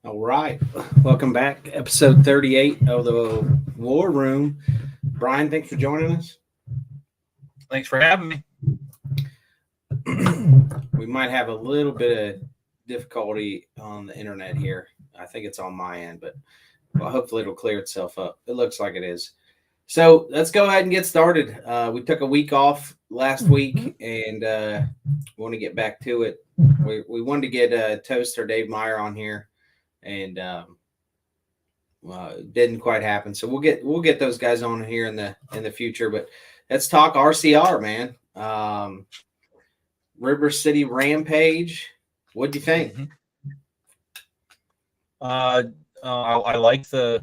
All right. Welcome back. Episode 38 of the War Room. Brian, thanks for joining us. Thanks for having me. We might have a little bit of difficulty on the internet here. I think it's on my end, but hopefully it'll clear itself up. It looks like it is. So let's go ahead and get started. We took a week off last week and want to get back to it. We wanted to get Toaster Dave Meyer on here, and it didn't quite happen. So we'll get those guys on here in the future. But let's talk RCR, man. River City Rampage. What'd you think? I like the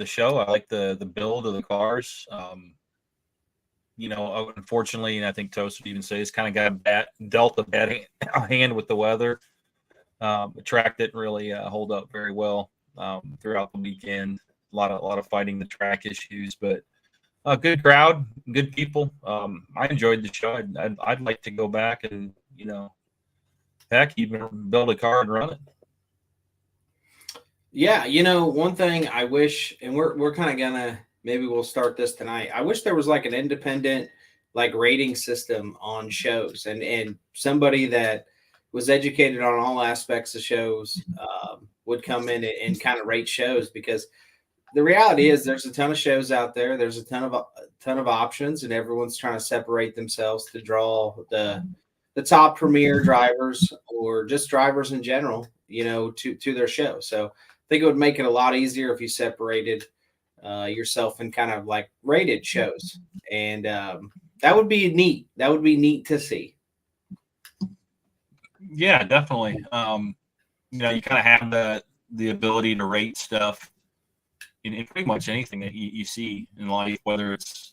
show. I like the build of the cars. Unfortunately, and I think Toast would even say, it's kind of dealt a bad hand with the weather. The track didn't really hold up very well throughout the weekend. A lot of fighting the track issues, but a good crowd, good people. I enjoyed the show. I'd like to go back and heck, even build a car and run it. Yeah, one thing I wish, and we're kind of gonna maybe we'll start this tonight. I wish there was like an independent like rating system on shows, and somebody that was educated on all aspects of shows would come in and kind of rate shows, because the reality is there's a ton of shows out there. There's a ton of options, and everyone's trying to separate themselves to draw the top premier drivers or just drivers in general, to their show. So I think it would make it a lot easier if you separated yourself in kind of like rated shows, and that would be neat. That would be neat to see. Yeah, definitely. You kind of have the ability to rate stuff in pretty much anything that you see in life, whether it's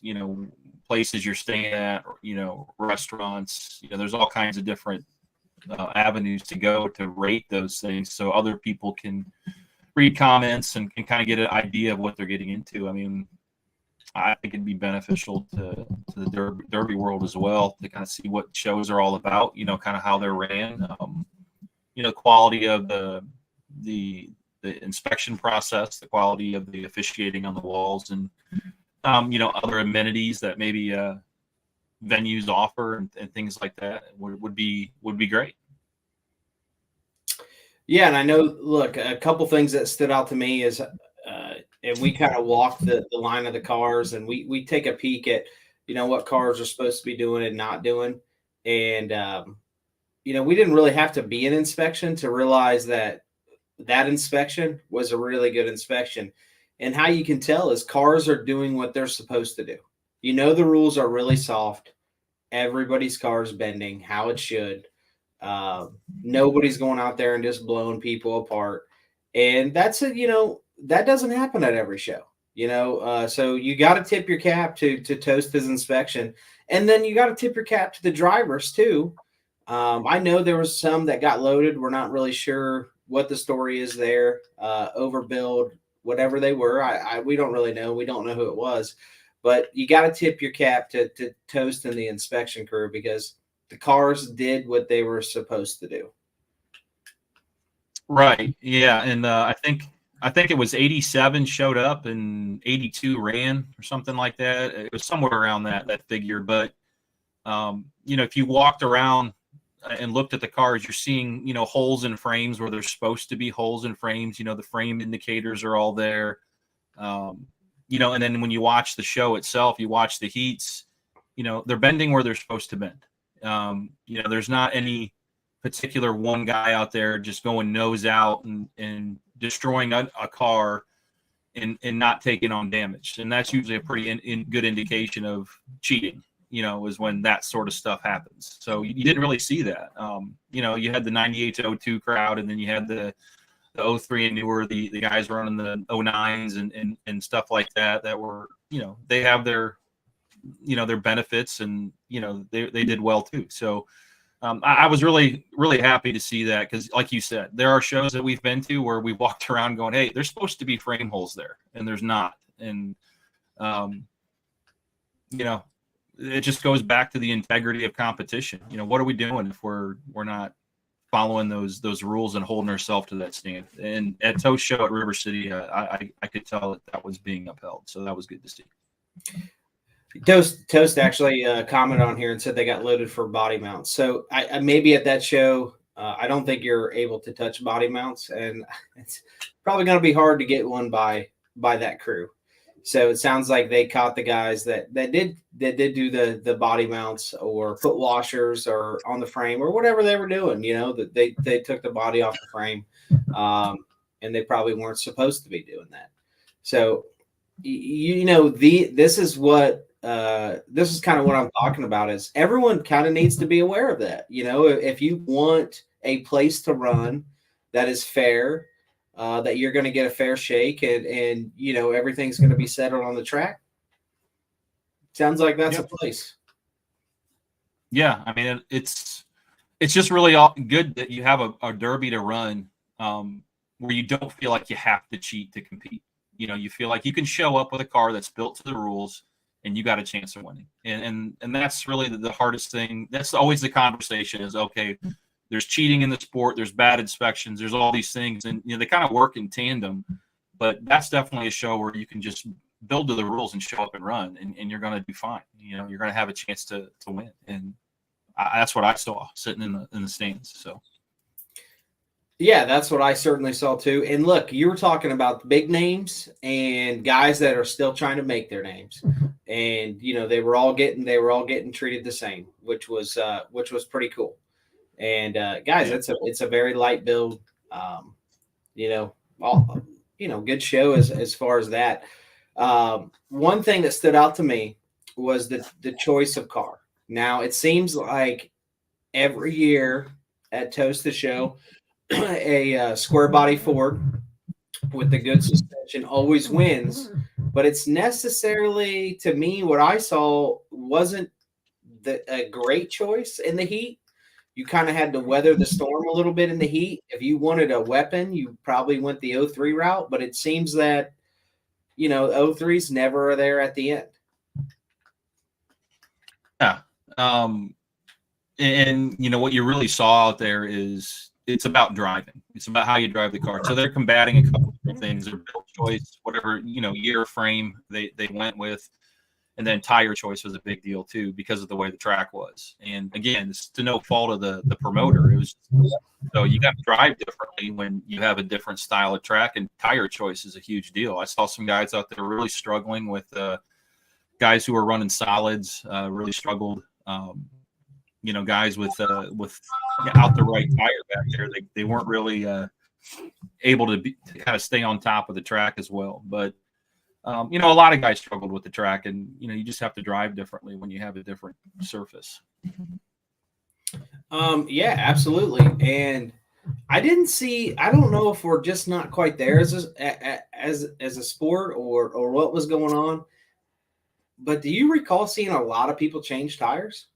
places you're staying at, or restaurants. There's all kinds of different avenues to go to rate those things, so other people can read comments and can kind of get an idea of what they're getting into. I mean, I think it'd be beneficial to the Derby world as well, to kind of see what shows are all about, kind of how they're ran, quality of the inspection process, the quality of the officiating on the walls, and other amenities that maybe venues offer, and things like that would be great. Yeah, and I know, look, a couple things that stood out to me is, and we kind of walk the line of the cars, and we take a peek at, what cars are supposed to be doing and not doing. And, we didn't really have to be an inspection to realize that inspection was a really good inspection. And how you can tell is cars are doing what they're supposed to do. The rules are really soft. Everybody's car is bending how it should. Nobody's going out there and just blowing people apart. And that doesn't happen at every show, so you got to tip your cap to Toast's inspection. And then you got to tip your cap to the drivers too. I know there was some that got loaded. We're not really sure what the story is there, overbuild, whatever they were. We don't really know. We don't know who it was, but you got to tip your cap to Toast and the inspection crew, because the cars did what they were supposed to do. Right. Yeah. And I think it was 87 showed up and 82 ran, or something like that. It was somewhere around that figure. But, if you walked around and looked at the cars, you're seeing, holes in frames where there's supposed to be holes in frames. The frame indicators are all there. And then when you watch the show itself, you watch the heats, they're bending where they're supposed to bend. There's not any particular one guy out there just going nose out and destroying a car and not taking on damage. And that's usually a pretty good indication of cheating, is when that sort of stuff happens. So you didn't really see that. You had the 98 to 02 crowd, and then you had the 03 and newer, the guys running the 09s and stuff like that were, they have their benefits, and, they did well too. So I was really, really happy to see that, because like you said, there are shows that we've been to where we walked around going, hey, there's supposed to be frame holes there, and there's not. And, it just goes back to the integrity of competition. What are we doing if we're not following those rules and holding herself to that stand. And at Toast Show at River City, I could tell that was being upheld. So that was good to see. Toast actually commented on here and said they got loaded for body mounts. So I maybe at that show, I don't think you're able to touch body mounts, and it's probably going to be hard to get one by that crew. So it sounds like they caught the guys that did do the body mounts or foot washers or on the frame or whatever they were doing. You know, that they took the body off the frame, and they probably weren't supposed to be doing that. So this is kind of what I'm talking about. Is everyone kind of needs to be aware of that. You know, if you want a place to run that is fair, that you're going to get a fair shake, and you know everything's going to be settled on the track. Sounds like that's a place. Yeah, I mean it's just really good that you have a derby to run where you don't feel like you have to cheat to compete. You know, you feel like you can show up with a car that's built to the rules, and you got a chance of winning. And that's really the hardest thing. That's always the conversation is, okay, there's cheating in the sport, there's bad inspections, there's all these things, and they kind of work in tandem. But that's definitely a show where you can just build to the rules and show up and run, and you're going to do fine. You know, you're going to have a chance to win. And that's what I saw sitting in the stands. So. Yeah, that's what I certainly saw too. And look, you were talking about big names and guys that are still trying to make their names, and they were all getting treated the same, which was pretty cool. And guys, it's a very light build, good show as far as that. One thing that stood out to me was the choice of car. Now it seems like every year at Toast the Show, a square body Ford with the good suspension always wins, but it's necessarily, to me, what I saw wasn't a great choice in the heat. You kind of had to weather the storm a little bit in the heat. If you wanted a weapon, you probably went the 03 route, but it seems that 03s never are there at the end. Yeah. And what you really saw out there is it's about driving. It's about how you drive the car. So they're combating a couple of things: their build choice, whatever year frame they went with, and then tire choice was a big deal too because of the way the track was. And again, it's to no fault of the promoter. It was so you got to drive differently when you have a different style of track, and tire choice is a huge deal. I saw some guys out there really struggling with guys who were running solids, really struggled. Guys with out the right tire back there, they weren't really able to kind of stay on top of the track as well. But a lot of guys struggled with the track, and you just have to drive differently when you have a different surface. Yeah, absolutely. And I don't know if we're just not quite there as a sport or what was going on. But do you recall seeing a lot of people change tires?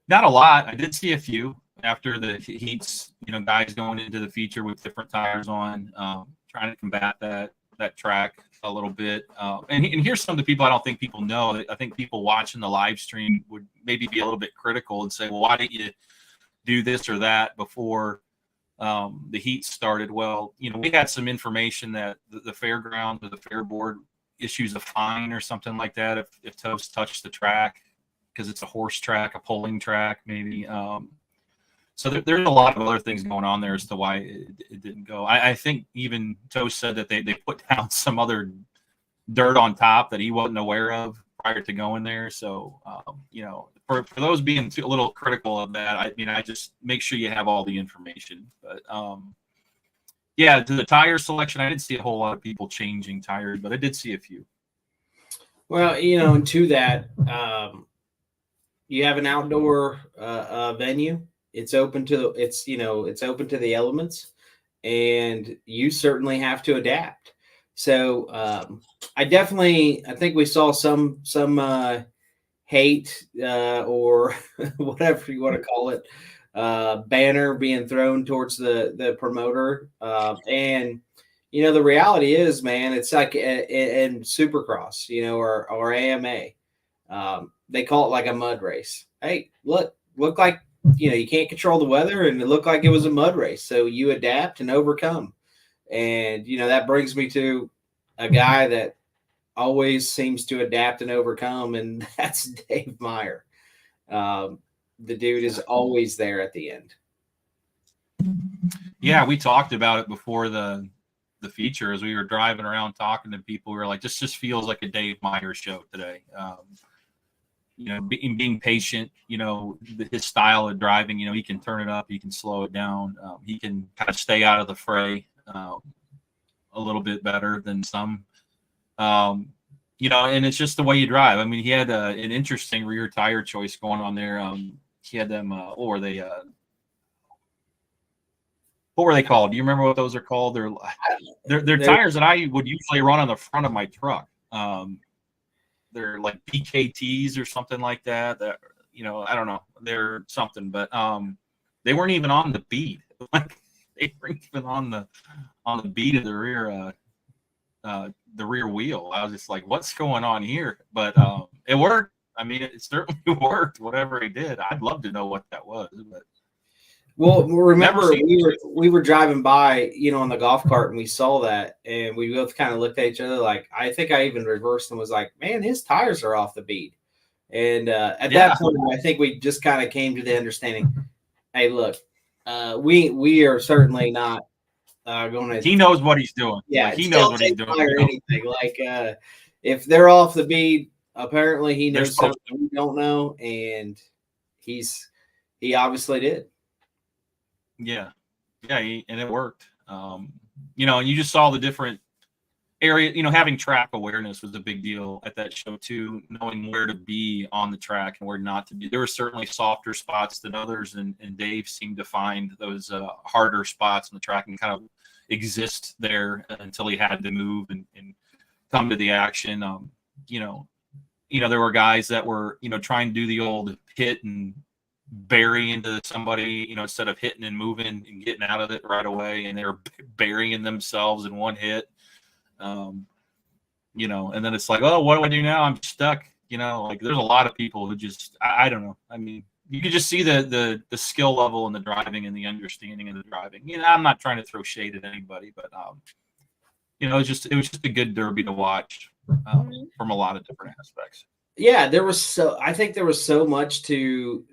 Not a lot. I did see a few after the heats, guys going into the feature with different tires on, trying to combat that track a little bit. And here's some of the people I don't think people know. I think people watching the live stream would maybe be a little bit critical and say, well, why didn't you do this or that before the heat started? Well, we had some information that the fairground or the fair board issues a fine or something like that if Toast touched the track, because it's a horse track, a pulling track, maybe. So there's a lot of other things going on there as to why it didn't go. I think even Toast said that they put down some other dirt on top that he wasn't aware of prior to going there. So, for those being a little critical of that, I just make sure you have all the information. But, to the tire selection, I didn't see a whole lot of people changing tires, but I did see a few. Well, and to that, you have an outdoor venue. It's open to the elements, and you certainly have to adapt. So I think we saw some hate or whatever you want to call it, banner being thrown towards the promoter. And the reality is, man, it's like in Supercross, or AMA. They call it like a mud race. Hey, look like you can't control the weather, and it looked like it was a mud race. So you adapt and overcome. And, that brings me to a guy that always seems to adapt and overcome, and that's Dave Meyer. The dude is always there at the end. Yeah, we talked about it before the feature as we were driving around talking to people. We were like, this just feels like a Dave Meyer show today. Being patient, his style of driving, he can turn it up, he can slow it down. He can kind of stay out of the fray a little bit better than some. And it's just the way you drive. I mean, he had an interesting rear tire choice going on there. He had them, what were they called? Do you remember what those are called? They're tires that I would usually run on the front of my truck. They're like PKTs or something like that. That I don't know. They're something, but they weren't even on the bead. Like they weren't even on the bead of the rear wheel. I was just like, what's going on here? But it worked. I mean, it certainly worked. Whatever he did, I'd love to know what that was. But well, remember we were driving by, on the golf cart, and we saw that, and we both kind of looked at each other like, I think I even reversed and was like, man, his tires are off the bead. And at that point, I think we just kind of came to the understanding, hey, look, we are certainly not going to. He knows what he's doing. Yeah, he knows what he's doing. Or anything. Like if they're off the bead, apparently he knows something we don't know, and he obviously did. Yeah, and it worked. And you just saw the different area. Having track awareness was a big deal at that show too. Knowing where to be on the track and where not to be. There were certainly softer spots than others, and Dave seemed to find those harder spots on the track and kind of exist there until he had to move and come to the action. There were guys that were trying to do the old hit and bury into somebody, instead of hitting and moving and getting out of it right away, and they were burying themselves in one hit. And then it's like, oh, what do I do now? I'm stuck. Like there's a lot of people who just, I don't know. I mean, you could just see the skill level and the driving and the understanding of the driving. I'm not trying to throw shade at anybody, but it was just a good derby to watch from a lot of different aspects. Yeah, I think there was so much to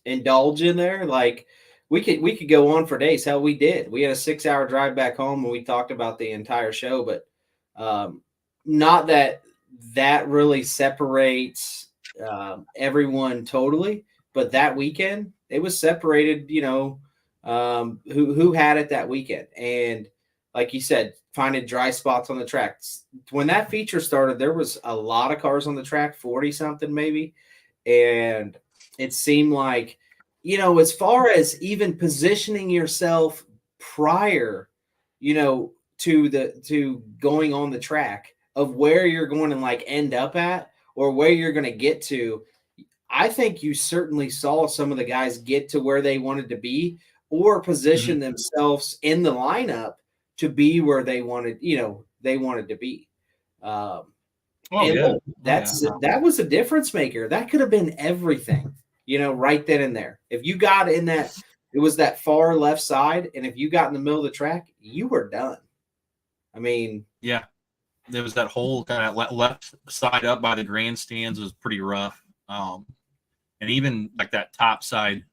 indulge in there. Like we could go on for days. Hell, we did. We had a 6-hour drive back home, and we talked about the entire show. But not that really separates everyone totally. But that weekend, it was separated. Who had it that weekend, and like you said, finding dry spots on the track. When that feature started, there was a lot of cars on the track, 40 something maybe. And it seemed like, as far as even positioning yourself prior, to going on the track of where you're going to like end up at or where you're going to get to, I think you certainly saw some of the guys get to where they wanted to be or position themselves in the lineup to be where they wanted to be. That was a difference maker. That could have been everything, right then and there. If you got in that, it was that far left side, and if you got in the middle of the track, you were done. I mean, yeah, there was that whole kind of left side up by the grandstands was pretty rough, and even like that top side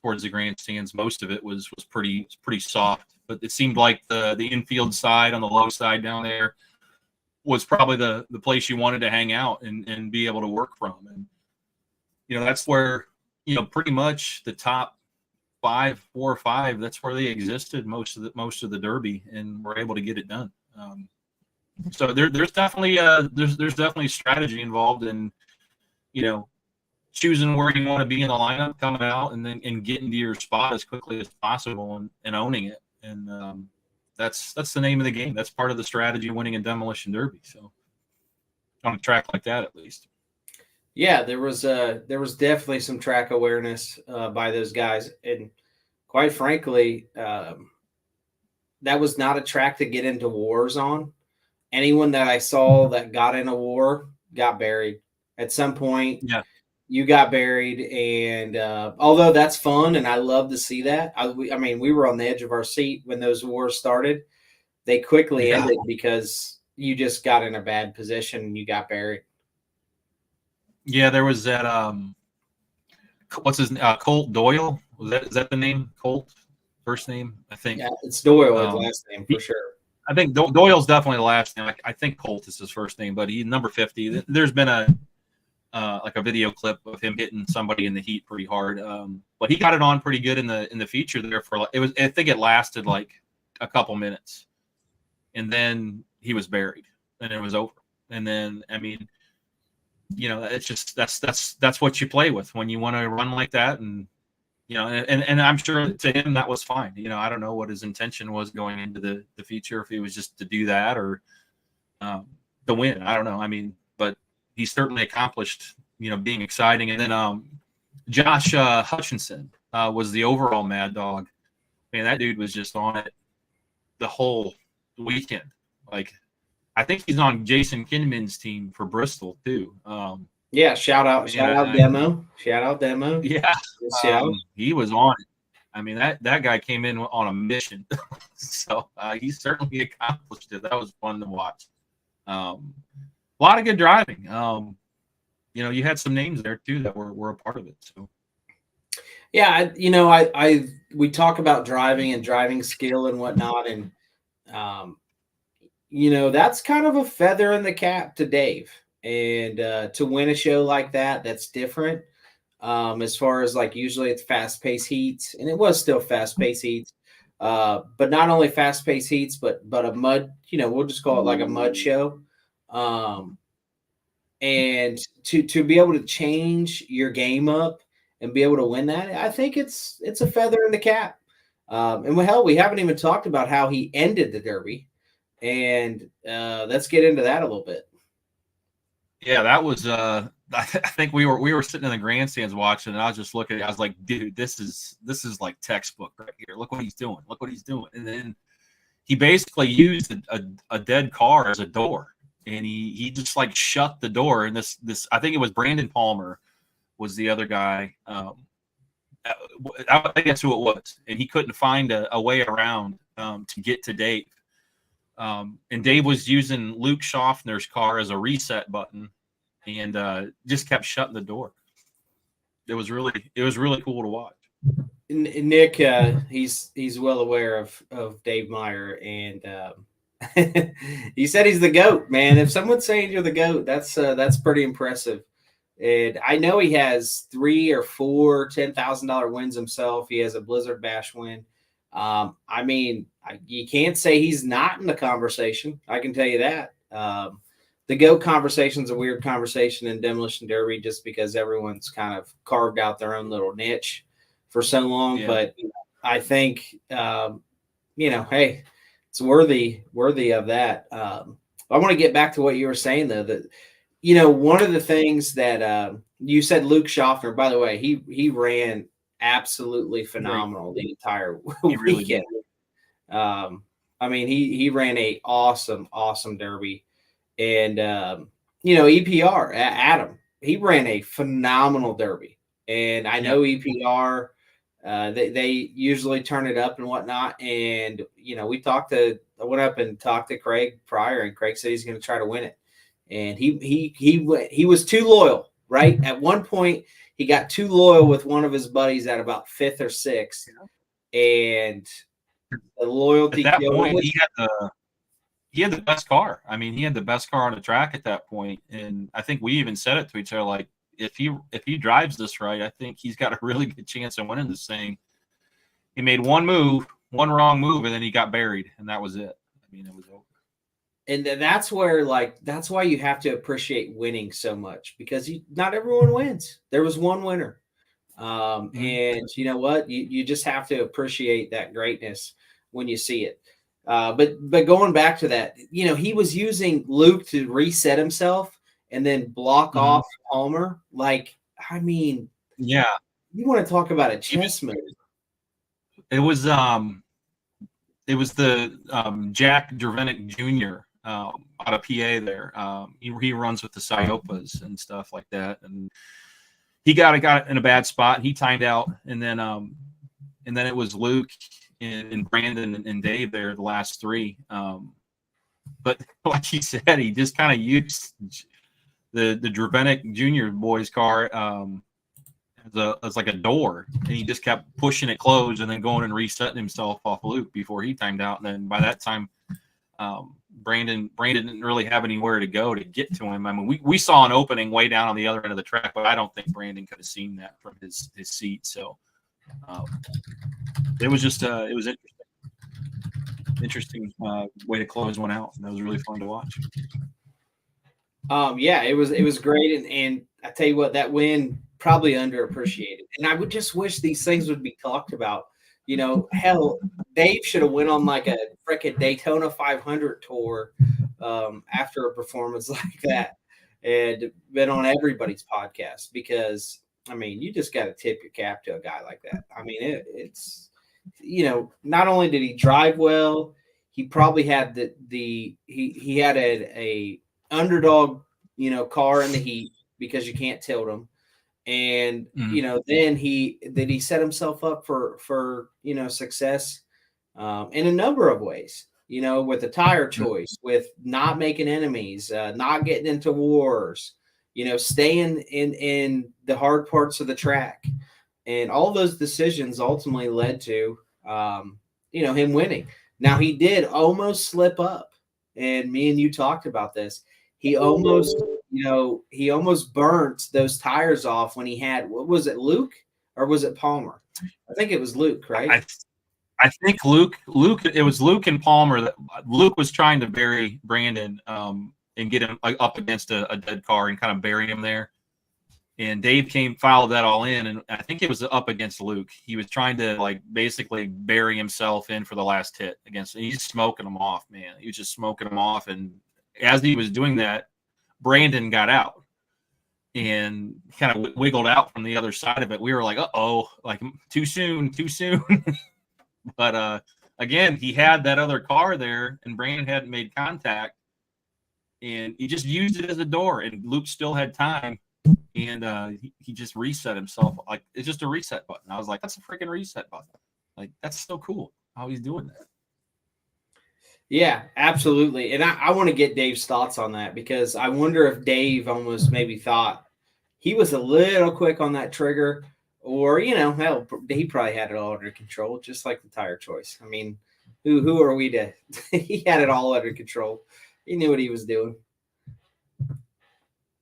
towards the grandstands, most of it was pretty soft. But it seemed like the infield side on the low side down there was probably the place you wanted to hang out and be able to work from. And, that's where, pretty much the top 4 or 5, that's where they existed most of the derby, and were able to get it done. So there's definitely there's definitely strategy involved in, choosing where you want to be in the lineup, coming out and getting to your spot as quickly as possible and owning it. And, that's the name of the game. That's part of the strategy of winning a demolition derby. So on a track like that, at least. Yeah, there was definitely some track awareness by those guys, and quite frankly, that was not a track to get into wars on. Anyone that I saw that got in a war got buried at some point. Yeah. you got buried, and although that's fun, and I love to see that. I mean, we were on the edge of our seat when those wars started. They quickly Yeah. ended because you just got in a bad position and you got buried. Yeah, there was that what's his Colt Doyle? Is that the name? Colt, first name, I think. Yeah, it's Doyle, his Um, last name for sure. I think Doyle's definitely the last name. I think Colt is his first name, but he's number 50. There's been a like a video clip of him hitting somebody in the heat pretty hard. But he got it on pretty good in the feature there for like, it was, I think it lasted like a couple minutes, and then he was buried, and it was over. And then, I mean, you know, it's just that's what you play with when you want to run like that. And you know, and I'm sure to him that was fine. You know, I don't know what his intention was going into the feature, if he was just to do that or the win. I don't know. I mean, but he certainly accomplished, you know, being exciting. And then Josh Hutchinson was the overall Mad Dog. Man, that dude was just on it the whole weekend. Like, I think he's on Jason Kinnaman's team for Bristol too. Yeah, shout out Demo. Shout out Demo. Yeah, Yeah. he was on it. I mean, that guy came in on a mission. So he certainly accomplished it. That was fun to watch. A lot of good driving. You know, you had some names there too that were a part of it. So yeah, you know, I we talk about driving and driving skill and whatnot, and you know, that's kind of a feather in the cap to Dave. And to win a show like that, that's different. As far as like usually it's fast paced heats, and it was still fast paced heats. But not only fast paced heats, but a mud, you know, we'll just call it like a mud show. And to be able to change your game up and be able to win that, I think it's a feather in the cap. And hell, we haven't even talked about how he ended the Derby, and let's get into that a little bit. yeah, that was I think we were sitting in the grandstands watching, and I was just looking. I was like, dude, this is like textbook right here. Look what he's doing. Look what he's doing. And then he basically used a dead car as a door, and he just like shut the door. And this I think it was Brandon Palmer was the other guy. I think that's who it was, and he couldn't find a way around to get to Dave. And Dave was using Luke Schaffner's car as a reset button, and just kept shutting the door. It was really cool to watch. Nick, he's well aware of Dave Meyer, and he said he's the GOAT, man. If someone's saying you're the GOAT, that's pretty impressive. And I know he has 3 or 4 $10,000 wins himself. He has a Blizzard Bash win. I mean, you can't say he's not in the conversation. I can tell you that. The GOAT conversation is a weird conversation in Demolition Derby just because everyone's kind of carved out their own little niche for so long. Yeah. But I think, you know, hey, it's worthy of that. I want to get back to what you were saying, though, that, you know, one of the things that you said, Luke Schaffner, by the way, he ran absolutely phenomenal the entire weekend. Really I mean, he ran a awesome Derby. And, you know, EPR, Adam, he ran a phenomenal Derby. And I know EPR, they usually turn it up and whatnot. And, you know, I went up and talked to Craig Pryor, and Craig said he's going to try to win it. And he was too loyal, right? At one point, he got too loyal with one of his buddies at about 5th or 6th. And the loyalty. At that point, he had the best car. I mean, he had the best car on the track at that point. And I think we even said it to each other, like, if he drives this right, I think he's got a really good chance of winning this thing. He made one wrong move, and then he got buried, and that was it. I mean, it was over. And that's where, that's why you have to appreciate winning so much, because not everyone wins. There was one winner. And you know what? You just have to appreciate that greatness when you see it. But going back to that, you know, he was using Luke to reset himself and then block off Palmer. Like, I mean, yeah, you want to talk about a chess move. It was the Jack Dervenick Jr. Out of PA there. He runs with the Ciopas and stuff like that, and he got in a bad spot. He timed out, and then it was Luke and Brandon and Dave there, the last three. But like he said, he just kind of used the Dravenic Jr. boys' car as like a door, and he just kept pushing it closed and then going and resetting himself off Luke before he timed out. And then by that time, Brandon didn't really have anywhere to go to get to him. I mean, we saw an opening way down on the other end of the track, but I don't think Brandon could have seen that from his seat. So it was just it was interesting way to close one out. That was really fun to watch. Yeah, it was great, and I tell you what, that win probably underappreciated, and I would just wish these things would be talked about. You know, hell, Dave should have went on like a freaking Daytona 500 tour after a performance like that, and been on everybody's podcast, because I mean, you just got to tip your cap to a guy like that. I mean, it's you know, not only did he drive well, he probably had he had a underdog, you know, car in the heat because you can't tilt him. And you know, then he set himself up for you know, success in a number of ways. You know, with the tire choice, with not making enemies, not getting into wars. You know, staying in the hard parts of the track, and all those decisions ultimately led to you know, him winning. Now, he did almost slip up, and me and you talked about this. He almost, you know, he almost burnt those tires off when he had, what was it, Luke, or was it Palmer? I think it was Luke, right? I think Luke, it was Luke and Palmer. That Luke was trying to bury Brandon and get him up against a dead car and kind of bury him there. And Dave followed that all in, and I think it was up against Luke. He was trying to like basically bury himself in for the last hit against. And he's smoking him off, man. He was just smoking him off, and as he was doing that, Brandon got out and kind of wiggled out from the other side of it. We were like, uh-oh, like too soon. But again, he had that other car there, and Brandon hadn't made contact, and he just used it as a door, and Luke still had time, and he just reset himself. Like, it's just a reset button. I was like, that's a freaking reset button. Like, that's so cool how he's doing that. Yeah, absolutely. And I want to get Dave's thoughts on that, because I wonder if Dave almost maybe thought he was a little quick on that trigger, or, you know, hell, he probably had it all under control, just like the tire choice. I mean, who are we to? He had it all under control. He knew what he was doing.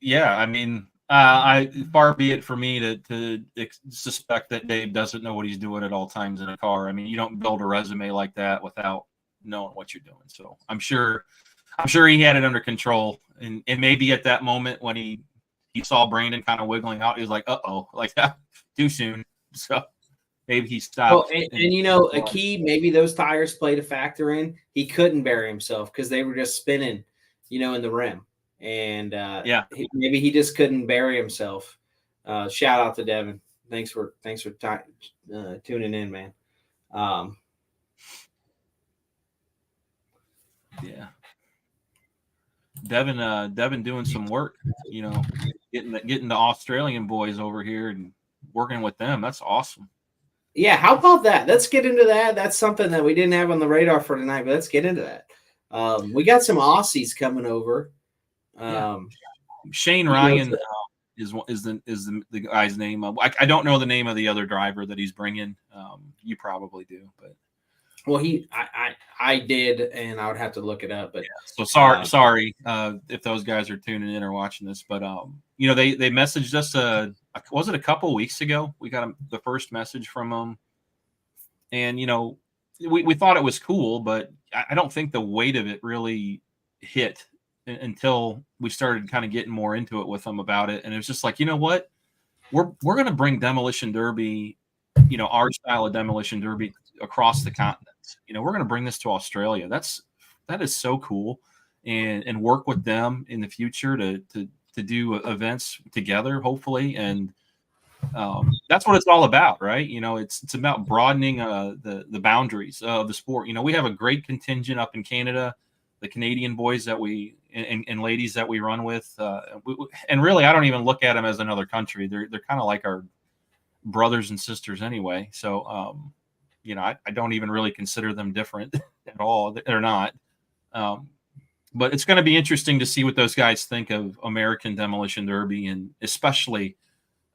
Yeah, I mean, I far be it for me to suspect that Dave doesn't know what he's doing at all times in a car. I mean, you don't build a resume like that without knowing what you're doing. So I'm sure he had it under control, and maybe at that moment when he saw Brandon kind of wiggling out, he was like, uh-oh, like that too soon. So maybe he stopped. Oh, and you know, a key, maybe those tires played a factor in. He couldn't bury himself because they were just spinning, you know, in the rim. And maybe he just couldn't bury himself. Shout out to Devin. Thanks for tuning in, man. Yeah, Devin doing some work, you know, getting the Australian boys over here and working with them. That's awesome. Yeah, how about that? Let's get into that. That's something that we didn't have on the radar for tonight, but let's get into that. We got some Aussies coming over. Shane Ryan is the guy's name. I don't know the name of the other driver that he's bringing. You probably do, but. Well, I did, and I would have to look it up. But yeah. So sorry if those guys are tuning in or watching this, but you know, they messaged us. Was it a couple weeks ago? We got the first message from them, and you know, we thought it was cool, but I don't think the weight of it really hit until we started kind of getting more into it with them about it, and it was just like, you know what, we're going to bring Demolition Derby, you know, our style of Demolition Derby across the continent. You know, we're going to bring this to Australia. That is so cool, and work with them in the future to do events together, hopefully. And that's what it's all about, right? You know, it's about broadening the boundaries of the sport. You know, we have a great contingent up in Canada. Canadian boys that and ladies that we run with, and really I don't even look at them as another country. They're kind of like our brothers and sisters anyway. So I don't even really consider them different at all. They're not. But it's going to be interesting to see what those guys think of American Demolition Derby, and especially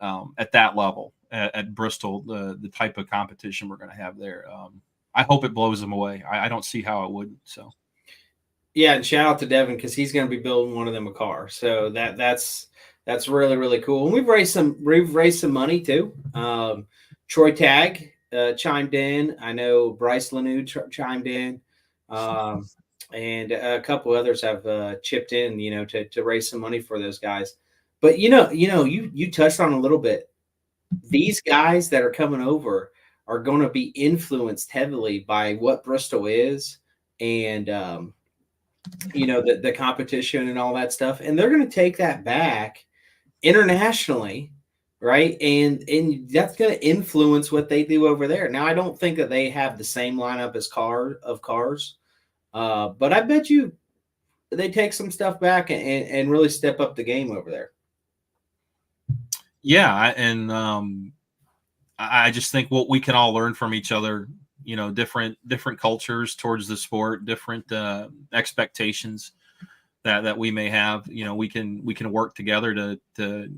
at that level at Bristol, the type of competition we're going to have there. I hope it blows them away. I don't see how it would. So, yeah, and shout out to Devin because he's going to be building one of them a car. So that's really really cool. And we've raised some money too. Troy Tagg chimed in. I know Bryce Lanou chimed in. And a couple others have chipped in, to raise some money for those guys. But you touched on a little bit. These guys that are coming over are going to be influenced heavily by what Bristol is, and the competition and all that stuff, and they're going to take that back internationally, right? And that's going to influence what they do over there. Now, I don't think that they have the same lineup as cars. But I bet you they take some stuff back and really step up the game over there. Yeah, and I just think what we can all learn from each other. Different cultures towards the sport, different expectations that we may have. We can work together to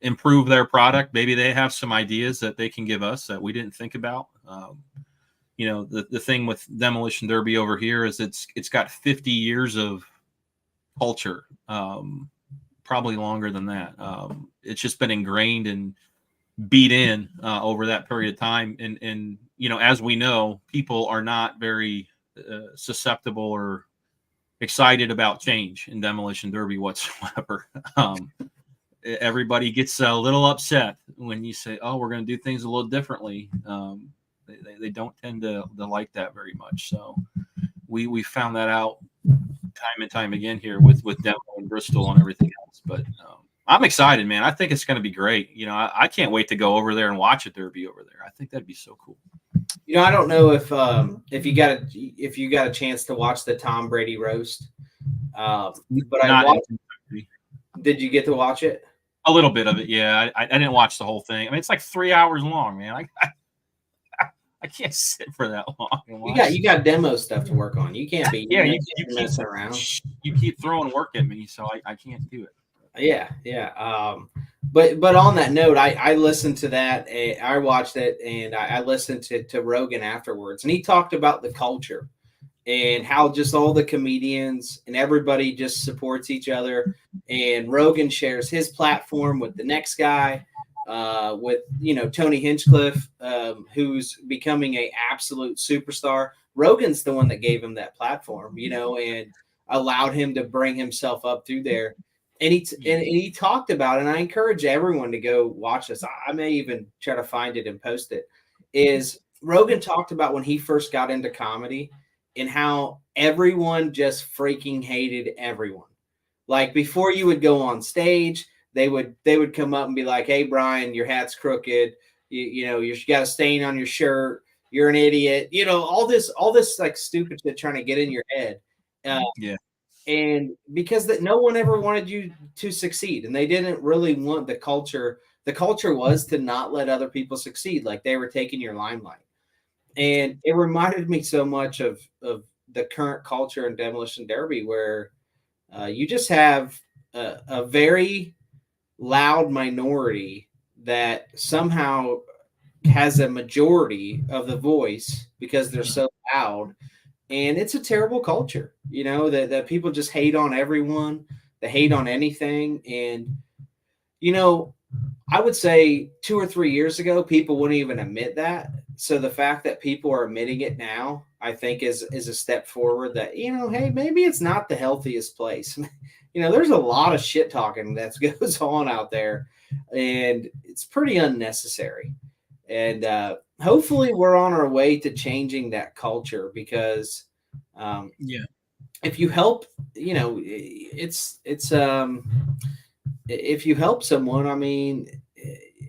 improve their product. Maybe they have some ideas that they can give us that we didn't think about. The thing with Demolition Derby over here is it's got 50 years of culture, probably longer than that. It's just been ingrained and beat in over that period of time. And as we know, people are not very susceptible or excited about change in Demolition Derby whatsoever. Everybody gets a little upset when you say, oh, we're going to do things a little differently. They don't tend to like that very much. So we found that out time and time again here with Demo and Bristol and everything else. But I'm excited, man. I think it's going to be great. I can't wait to go over there and watch a derby over there. I think that'd be so cool. I don't know if you got a chance to watch the Tom Brady roast, but did you get to watch it? A little bit of it, yeah. I didn't watch the whole thing. I mean, it's like 3 hours long, man. I can't sit for that long. You got demo stuff to work on. You can't be you messing around. You keep throwing work at me, so I can't do it. Yeah. But on that note, I listened to that. I watched it, and I listened to Rogan afterwards, and he talked about the culture and how just all the comedians and everybody just supports each other. And Rogan shares his platform with the next guy, with Tony Hinchcliffe, who's becoming an absolute superstar. Rogan's the one that gave him that platform, and allowed him to bring himself up through there. And he talked about, and I encourage everyone to go watch this. I may even try to find it and post it. Is Rogan talked about when he first got into comedy and how everyone just freaking hated everyone. Like before you would go on stage, they would come up and be like, "Hey, Brian, your hat's crooked. You got a stain on your shirt. You're an idiot." All this like stupid shit trying to get in your head. Yeah. And because that no one ever wanted you to succeed, and they didn't really want the culture. The culture was to not let other people succeed, like they were taking your limelight. And it reminded me so much of the current culture in Demolition Derby, where you just have a very loud minority that somehow has a majority of the voice because they're so loud. And it's a terrible culture, that people just hate on everyone. They hate on anything. And, I would say 2 or 3 years ago, people wouldn't even admit that. So the fact that people are admitting it now, I think is a step forward that, hey, maybe it's not the healthiest place. There's a lot of shit talking that goes on out there, and it's pretty unnecessary. And hopefully we're on our way to changing that culture, because if you help, if you help someone, I mean,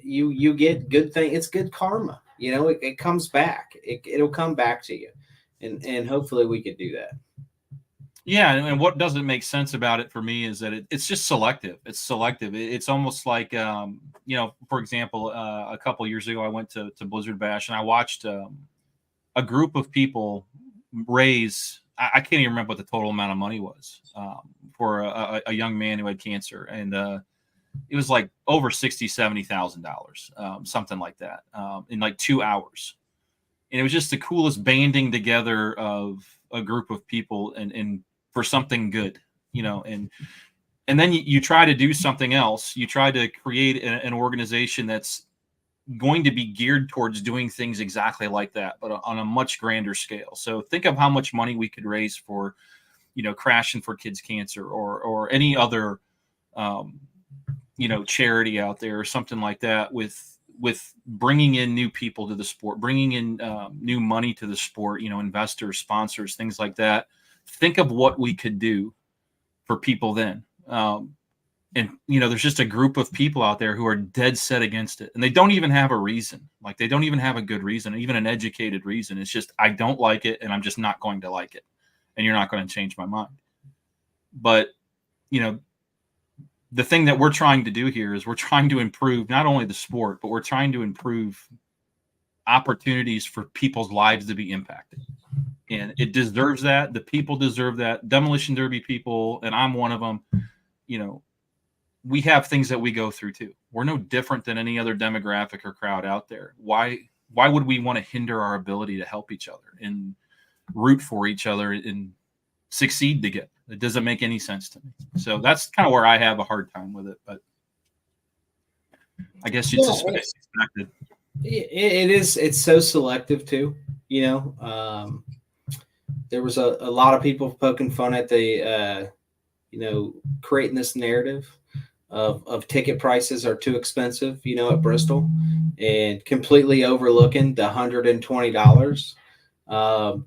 you get good thing. It's good karma. It comes back. It'll come back to you, and hopefully we could do that. Yeah, and what doesn't make sense about it for me is that it's just selective. It's selective. It's almost like, for example, a couple of years ago, I went to Blizzard Bash and I watched a group of people raise. I can't even remember what the total amount of money was for a young man who had cancer, and it was like over $60,000-$70,000, something like that, in like 2 hours. And it was just the coolest banding together of a group of people and for something good, and then you try to do something else. You try to create an organization that's going to be geared towards doing things exactly like that, but on a much grander scale. So think of how much money we could raise for, Crashing for Kids Cancer or any other, charity out there or something like that with bringing in new people to the sport, bringing in new money to the sport, investors, sponsors, things like that. Think of what we could do for people then. And there's just a group of people out there who are dead set against it, and they don't even have a reason. Like, they don't even have a good reason, even an educated reason. It's just, I don't like it, and I'm just not going to like it, and you're not going to change my mind. But the thing that we're trying to do here is we're trying to improve not only the sport, but we're trying to improve opportunities for people's lives to be impacted. And it deserves that. The people deserve that. Demolition Derby people, and I'm one of them, we have things that we go through too. We're no different than any other demographic or crowd out there. Why would we want to hinder our ability to help each other and root for each other and succeed together? It doesn't make any sense to me. So that's kind of where I have a hard time with it. But I guess it's expected. It is. It's so selective too. There was a lot of people poking fun at the, creating this narrative of ticket prices are too expensive, at Bristol, and completely overlooking the $120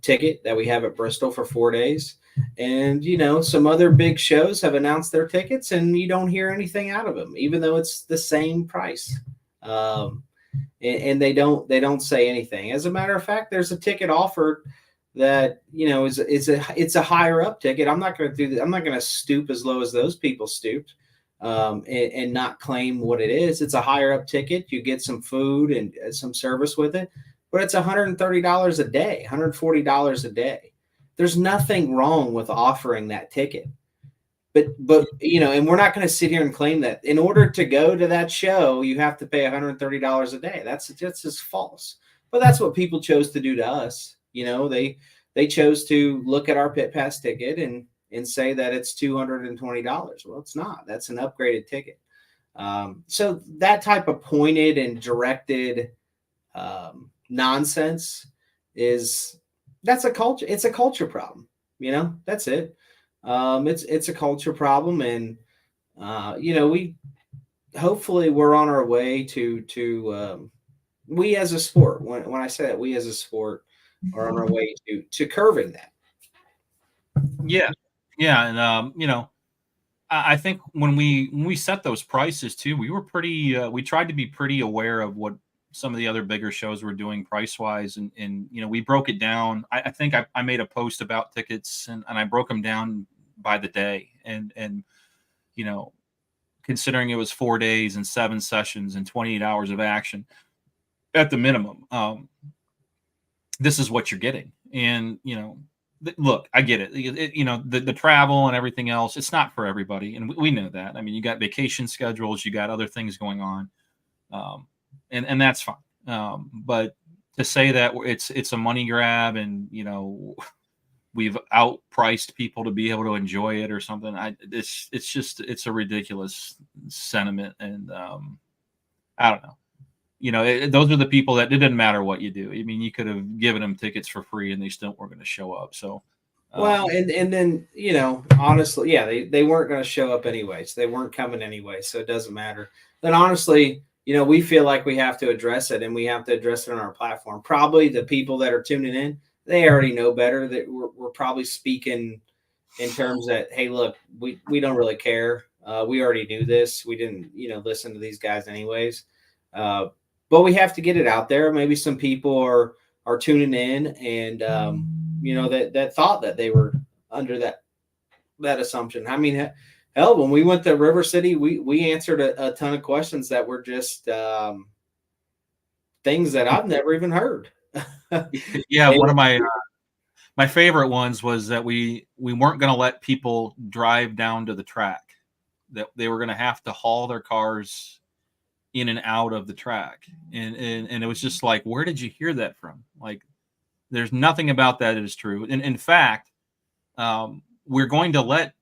ticket that we have at Bristol for 4 days. And, some other big shows have announced their tickets and you don't hear anything out of them, even though it's the same price. And they don't say anything. As a matter of fact, there's a ticket offered that, it's a higher up ticket. I'm not going to do that. I'm not going to stoop as low as those people stooped, and not claim what it is. It's a higher up ticket. You get some food and some service with it, but it's $130 a day, $140 a day. There's nothing wrong with offering that ticket. But and we're not going to sit here and claim that in order to go to that show, you have to pay $130 a day. That's just false. But that's what people chose to do to us. They chose to look at our pit pass ticket and say that it's $220. Well, it's not. That's an upgraded ticket. So that type of pointed and directed nonsense that's a culture. It's a culture problem. That's it. It's a culture problem, and we hopefully we're on our way to we as a sport. When I say that, we as a sport are on our way to curving that. Yeah, and I think when we set those prices too, we were pretty. We tried to be pretty aware of what some of the other bigger shows were doing price wise, and we broke it down. I think I made a post about tickets and I broke them down by the day, and considering it was 4 days and 7 sessions and 28 hours of action at the minimum, this is what you're getting. And look, I get it. The travel and everything else, it's not for everybody, and we know that. I mean, you got vacation schedules, you got other things going on. And that's fine. But to say that it's a money grab and we've outpriced people to be able to enjoy it or something, it's a ridiculous sentiment. And I don't know. Those are the people that it didn't matter what you do. I mean, you could have given them tickets for free and they still weren't going to show up. So. Well, and then honestly, yeah, they weren't going to show up anyways. They weren't coming anyway, so it doesn't matter. Then honestly, we feel like we have to address it, and we have to address it on our platform. Probably the people that are tuning in, they already know better. That we're probably speaking in terms that, hey, look, we don't really care. We already knew this. We didn't, listen to these guys anyways. But we have to get it out there. Maybe some people are tuning in and, that thought that they were under that that assumption. I mean, hell, when we went to River City, we answered a ton of questions that were just things that I've never even heard. Yeah, one of my favorite ones was that we weren't going to let people drive down to the track, that they were going to have to haul their cars in and out of the track. And it was just like, where did you hear that from? Like, there's nothing about that is true. And in fact, we're going to let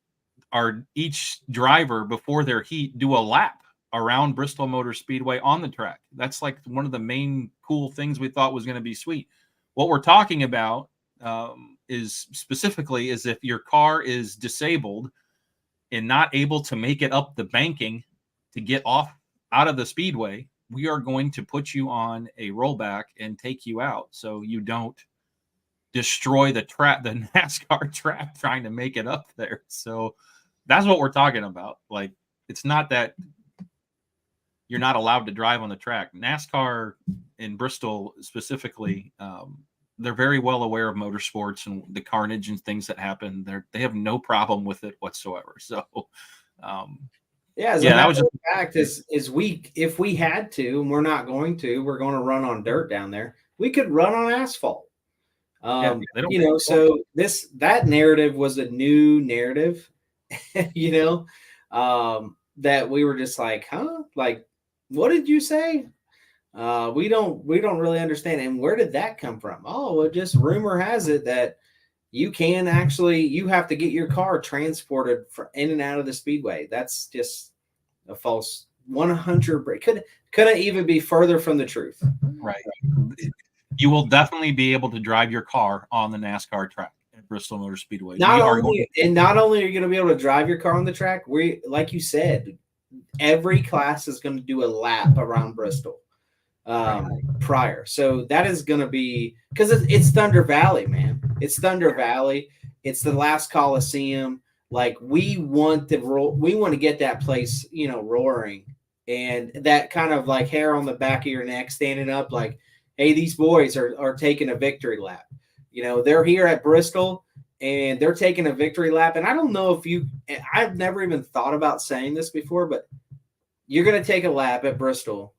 each driver before their heat do a lap around Bristol Motor Speedway on the track. That's like one of the main cool things we thought was going to be sweet. What we're talking about is specifically is if your car is disabled and not able to make it up the banking to get out of the speedway, we are going to put you on a rollback and take you out so you don't destroy the NASCAR track trying to make it up there. So that's what we're talking about. Like, it's not that you're not allowed to drive on the track. NASCAR in Bristol specifically, they're very well aware of motorsports and the carnage and things that happen. They have no problem with it whatsoever. So, that was just fact is if we had to, and we're not going to, we're going to run on dirt down there. We could run on asphalt. So that narrative was a new narrative, that we were just like, huh? Like, what did you say? We don't really understand. And where did that come from? Oh, well, just rumor has it that you have to get your car transported in and out of the speedway. That's just a false 100. Couldn't even be further from the truth. Right. You will definitely be able to drive your car on the NASCAR track at Bristol Motor Speedway. Not only are you going to be able to drive your car on the track, like you said, every class is going to do a lap around Bristol prior. So that is going to be, because it's Thunder Valley, man. It's Thunder Valley. It's the last Coliseum. Like, we want to get that place, roaring, and that kind of like hair on the back of your neck standing up, like, hey, these boys are taking a victory lap. They're here at Bristol and they're taking a victory lap. And I don't know I've never even thought about saying this before, but you're going to take a lap at Bristol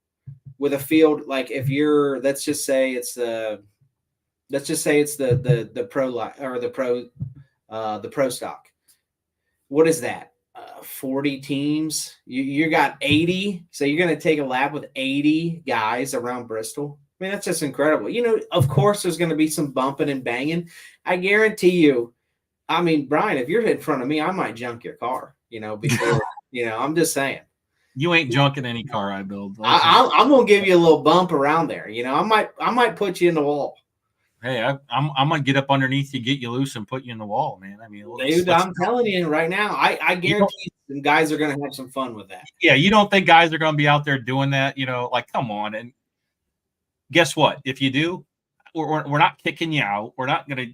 with a field. Like, if you're, let's just say it's the pro or the pro stock. What is that? 40 teams. You got 80. So you're going to take a lap with 80 guys around Bristol. I mean, that's just incredible. Of course, there's going to be some bumping and banging. I guarantee you. I mean, Brian, if you're in front of me, I might junk your car, before, I'm just saying. You ain't junking any car I build. I'm going to give you a little bump around there. I might put you in the wall. Hey, I'm going to get up underneath you, get you loose, and put you in the wall, man. I mean, dude, I'm telling you right now, I guarantee some guys are going to have some fun with that. Yeah, you don't think guys are going to be out there doing that? Like, come on. And guess what? If you do, we're not kicking you out. We're probably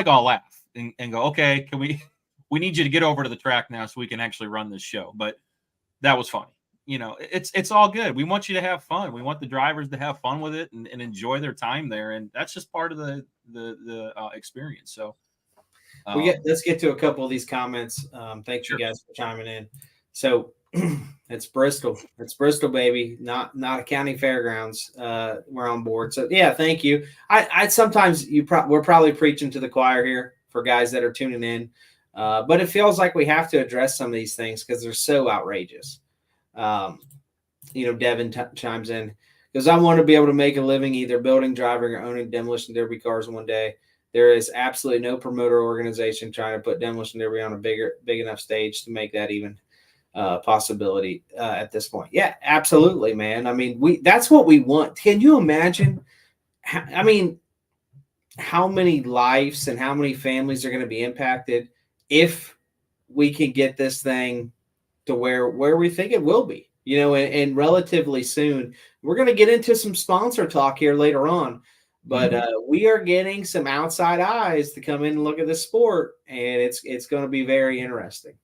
going to laugh and go, okay, we need you to get over to the track now so we can actually run this show. But that was funny. It's all good. We want you to have fun. We want the drivers to have fun with it and enjoy their time there. And that's just part of the experience. So let's get to a couple of these comments. Thanks you guys for chiming in. So it's Bristol. It's Bristol, baby. Not a county fairgrounds. We're on board. So yeah, thank you. I sometimes we're probably preaching to the choir here for guys that are tuning in. But it feels like we have to address some of these things because they're so outrageous. Devin chimes in because I want to be able to make a living either building, driving, or owning demolition derby cars one day. There is absolutely no promoter organization trying to put demolition derby on a big enough stage to make that even possibility at this point. Yeah, absolutely, man. I mean, that's what we want. Can you imagine? I mean, how many lives and how many families are going to be impacted if we can get this thing to where we think it will be, and relatively soon. We're going to get into some sponsor talk here later on, but we are getting some outside eyes to come in and look at the sport, and it's going to be very interesting.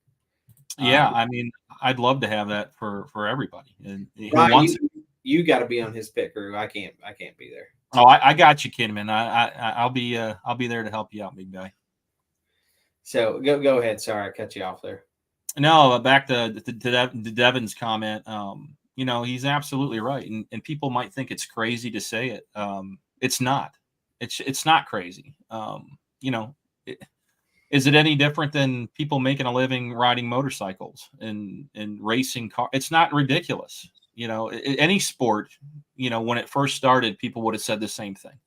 Yeah, I mean, I'd love to have that for everybody. And Ryan, you got to be on his pit crew. I can't be there. Oh, I got you, Kidman. I'll be there to help you out, big guy. So go ahead. Sorry, I cut you off there. No, back to Devin's comment. He's absolutely right, and people might think it's crazy to say it. It's not. It's not crazy. Is it any different than people making a living riding motorcycles and racing cars? It's not ridiculous. Any sport, when it first started, people would have said the same thing.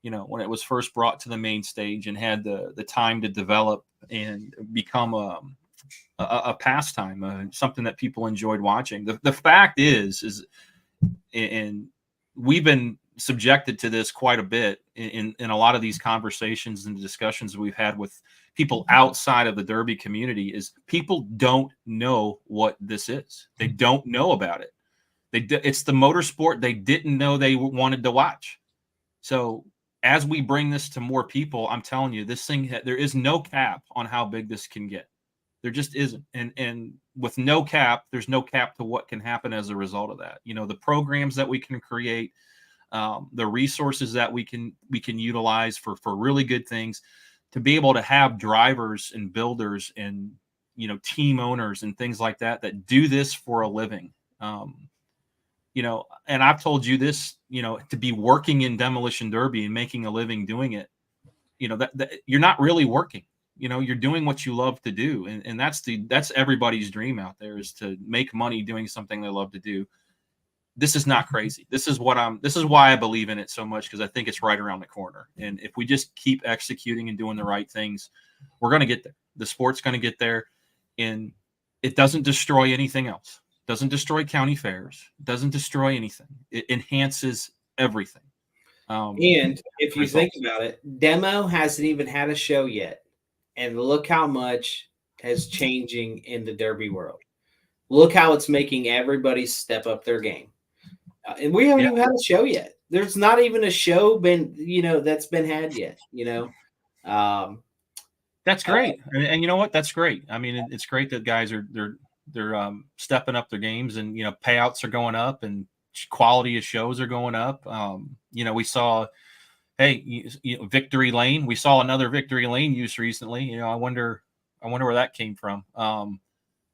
When it was first brought to the main stage and had the time to develop and become a pastime, something that people enjoyed watching. The fact is, and we've been subjected to this quite a bit in a lot of these conversations and discussions we've had with people outside of the Derby community, is people don't know what this is. They don't know about it. It's the motorsport they didn't know they wanted to watch. So as we bring this to more people, I'm telling you, this thing, there is no cap on how big this can get. There just isn't. And with no cap, there's no cap to what can happen as a result of that. The programs that we can create, the resources that we can utilize for really good things, to be able to have drivers and builders and, team owners and things like that do this for a living. And I've told you this, to be working in Demolition Derby and making a living doing it, that you're not really working. You're doing what you love to do. And that's everybody's dream out there, is to make money doing something they love to do. This is not crazy. This is why I believe in it so much, because I think it's right around the corner. And if we just keep executing and doing the right things, we're going to get there. The sport's going to get there, and it doesn't destroy anything else. It doesn't destroy county fairs. It doesn't destroy anything. It enhances everything. And if you think about it, Demo hasn't even had a show yet. And look how much is changing in the Derby world. Look how it's making everybody step up their game. And we haven't even had a show yet. There's not even a show that's been had yet. That's great. And you know what? That's great. I mean, it's great that guys they're stepping up their games, and payouts are going up, and quality of shows are going up. We saw, Victory Lane. We saw another Victory Lane use recently. I wonder where that came from.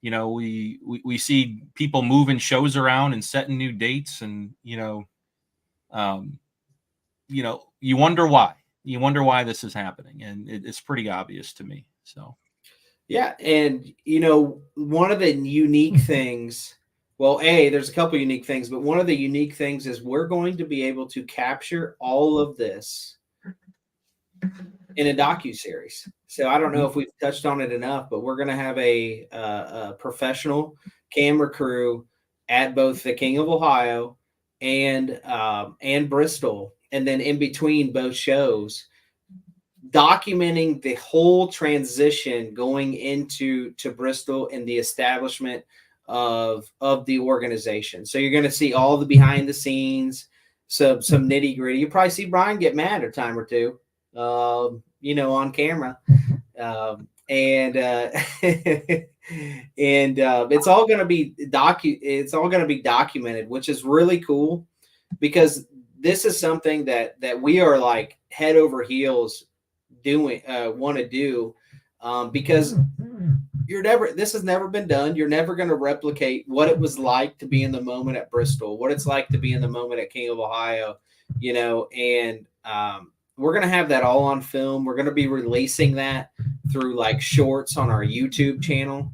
We see people moving shows around and setting new dates, and you wonder why. You wonder why this is happening, and it's pretty obvious to me. So, yeah, and one of the unique things. Well, there's a couple unique things, but one of the unique things is we're going to be able to capture all of this in a docuseries. So I don't know if we've touched on it enough, but we're going to have a professional camera crew at both the King of Ohio and Bristol, and then in between both shows, documenting the whole transition going into Bristol and the establishment of the organization. So you're going to see all the behind the scenes, some nitty gritty. You probably see Brian get mad a time or two, on camera, and it's all going to be documented, which is really cool, because this is something that we are like head over heels want to do, because this has never been done. You're never going to replicate what it was like to be in the moment at Bristol, what it's like to be in the moment at King of Ohio, and we're going to have that all on film. We're going to be releasing that through like shorts on our YouTube channel.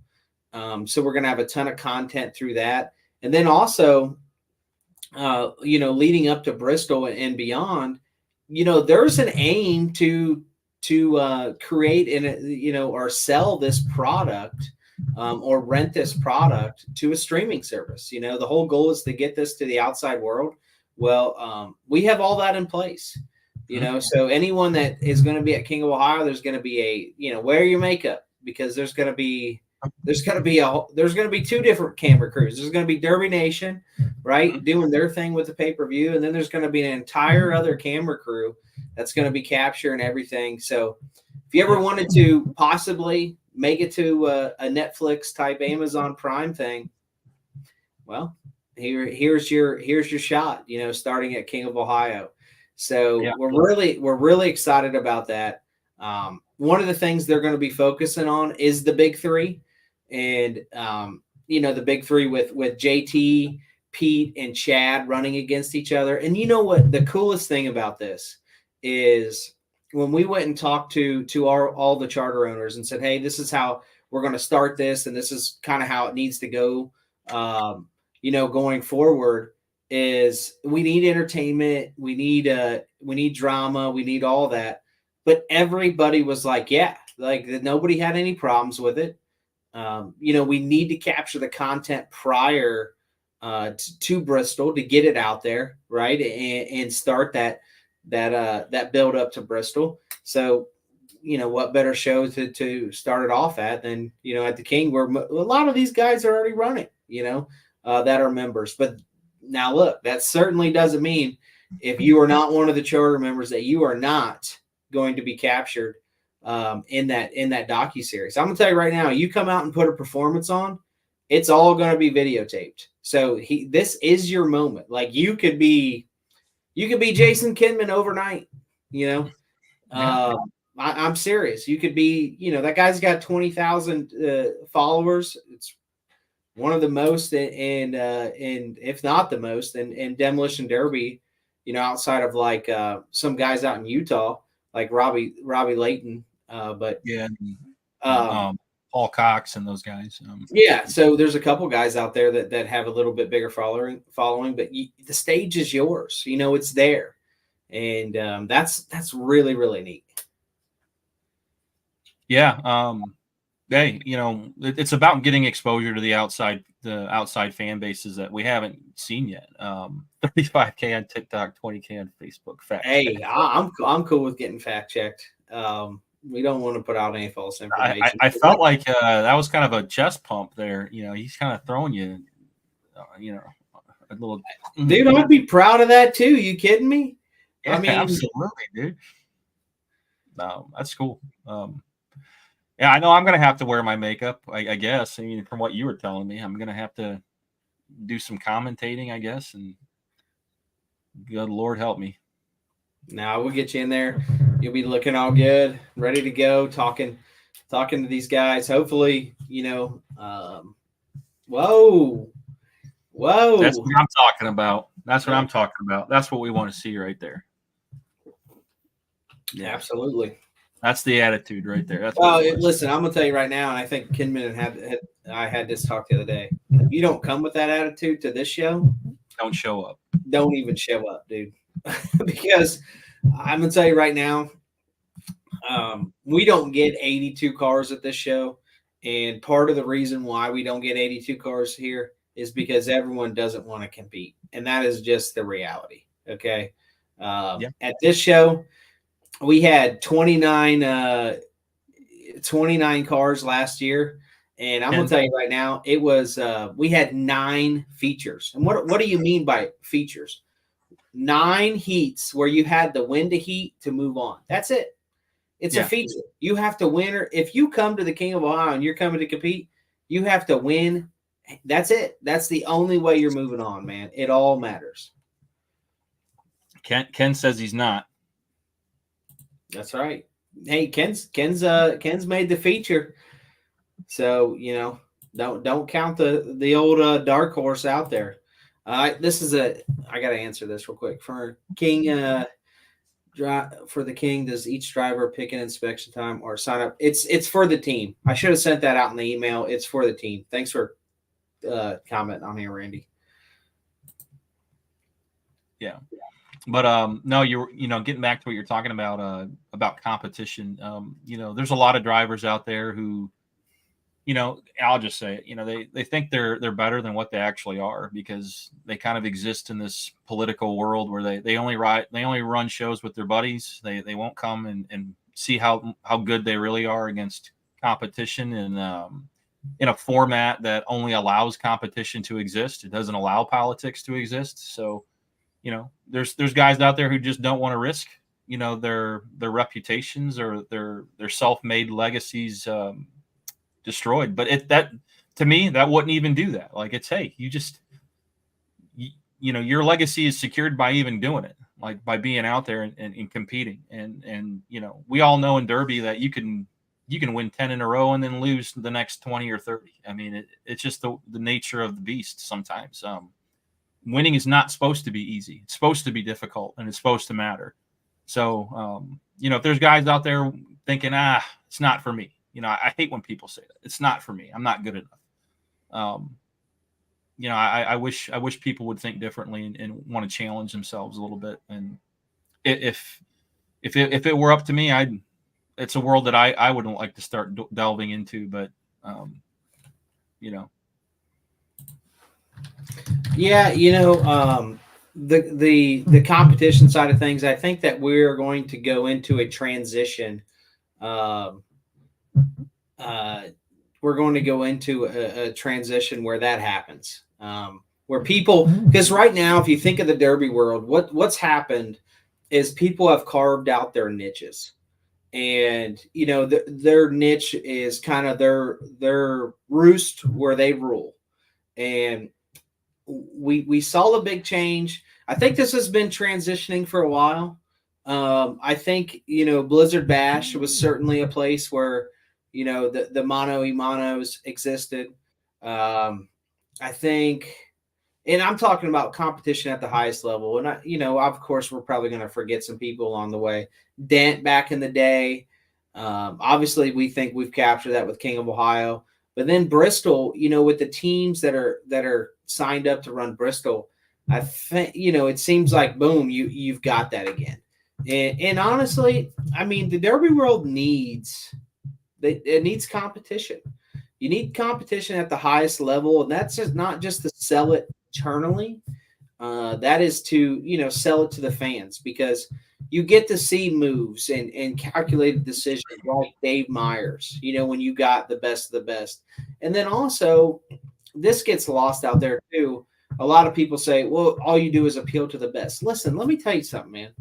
So we're going to have a ton of content through that. And then also, leading up to Bristol and beyond, there's an aim to create or sell this product, or rent this product to a streaming service. The whole goal is to get this to the outside world. Well, we have all that in place. So anyone that is going to be at King of Ohio, there's going to be wear your makeup, because there's going to be two different camera crews. There's going to be Derby Nation, right, doing their thing with the pay-per-view, and then there's going to be an entire other camera crew that's going to be capturing everything. So if you ever wanted to possibly make it to a Netflix type Amazon Prime thing, well, here's your shot, starting at King of Ohio. So we're really excited about that. One of the things they're going to be focusing on is the big three, and the big three with JT, Pete, and Chad running against each other. And you know what? The coolest thing about this is when we went and talked to all the charter owners and said, "Hey, this is how we're going to start this, and this is kind of how it needs to go." Going forward, is we need entertainment, we need drama, we need all that. But everybody was like, yeah, like nobody had any problems with it. We need to capture the content prior to Bristol to get it out there, right, and start that build up to Bristol. So, what better show to start it off at than at the King, where a lot of these guys are already running, that are members. But now, look, that certainly doesn't mean if you are not one of the charter members that you are not going to be captured in that docuseries. I'm gonna tell you right now, you come out and put a performance on, it's all going to be videotaped. So this is your moment. Like you could be Jason Kinman overnight. I'm serious. You could be, that guy's got 20,000 followers. It's one of the most in if not the most in Demolition Derby, outside of like some guys out in Utah, like Robbie Layton. But yeah, Paul Cox and those guys. So there's a couple guys out there that have a little bit bigger following, but the stage is yours. It's there, and that's really, really neat. Yeah. Hey, it's about getting exposure to the outside fan bases that we haven't seen yet. 35K on TikTok, 20K on Facebook. Fact. Hey, I'm cool with getting fact checked. We don't want to put out any false information. I felt like that was kind of a chest pump there. He's kind of throwing you, a little. Dude, I'd be proud of that too. You kidding me? Yeah, I mean, absolutely, dude. No, that's cool. Yeah, I know I'm going to have to wear my makeup, I guess. I mean, from what you were telling me, I'm going to have to do some commentating, I guess. And good Lord help me. Now we'll get you in there. You'll be looking all good, ready to go, talking to these guys. Hopefully, whoa. That's what I'm talking about. That's what I'm talking about. That's what we want to see right there. Yeah, absolutely. That's the attitude right there. That's listen, I'm gonna tell you right now, and I think Kinman I had this talk the other day. If you don't come with that attitude to this show, don't show up. Don't even show up, dude. Because I'm gonna tell you right now, we don't get 82 cars at this show, and part of the reason why we don't get 82 cars here is because everyone doesn't want to compete, and that is just the reality. Okay, At this show, we had 29 cars last year, and I'm gonna tell you right now, it was we had 9 features. And what do you mean by features? 9 heats where you had the win to heat to move on. That's it. It's a feature. You have to win, or if you come to the King of Ohio and you're coming to compete, you have to win. That's it. That's the only way you're moving on, man. It all matters. Ken says he's not. That's right. Hey, Ken's made the feature, so don't count the old dark horse out there. I got to answer this real quick for King. For the King, does each driver pick an inspection time or sign up? It's for the team. I should have sent that out in the email. It's for the team. Thanks for commenting on here, Randy. Yeah. But no, you're getting back to what you're talking about competition. There's a lot of drivers out there who, I'll just say it, they think they're better than what they actually are, because they kind of exist in this political world where they only run shows with their buddies. They won't come and see how good they really are against competition, and in a format that only allows competition to exist. It doesn't allow politics to exist. So there's guys out there who just don't want to risk, their reputations or their self-made legacies destroyed. But that to me, that wouldn't even do that. Like, it's, hey, you just, your legacy is secured by even doing it. like by being out there and competing. And we all know in Derby that you can win 10 in a row and then lose the next 20 or 30. I mean, it's just the nature of the beast sometimes. Winning is not supposed to be easy. It's supposed to be difficult, and it's supposed to matter. So, if there's guys out there thinking, it's not for me, I hate when people say that. It's not for me. I'm not good enough. I wish people would think differently and want to challenge themselves a little bit. And if it were up to me, it's a world that I wouldn't like to start delving into, but Yeah, the competition side of things, I think that we're going to go into a transition. Um, we're going to go into a transition where that happens, where people, because right now, if you think of the Derby world, what's happened is people have carved out their niches, and their niche is kind of their roost where they rule. And we saw the big change. I think this has been transitioning for a while. I think Blizzard Bash was certainly a place where the mono e monos existed. I think, and I'm talking about competition at the highest level. And of course, we're probably going to forget some people along the way. Dent back in the day. Obviously, we think we've captured that with King of Ohio. But then Bristol, with the teams that are signed up to run Bristol, I think it seems like boom, you've got that again. And honestly, I mean, the Derby world needs competition. You need competition at the highest level, and that's just not just to sell it internally. That is to sell it to the fans, because you get to see moves and calculated decisions like Dave Meyer's, when you got the best of the best. And then also, this gets lost out there too. A lot of people say, well, all you do is appeal to the best. Listen, let me tell you something, man.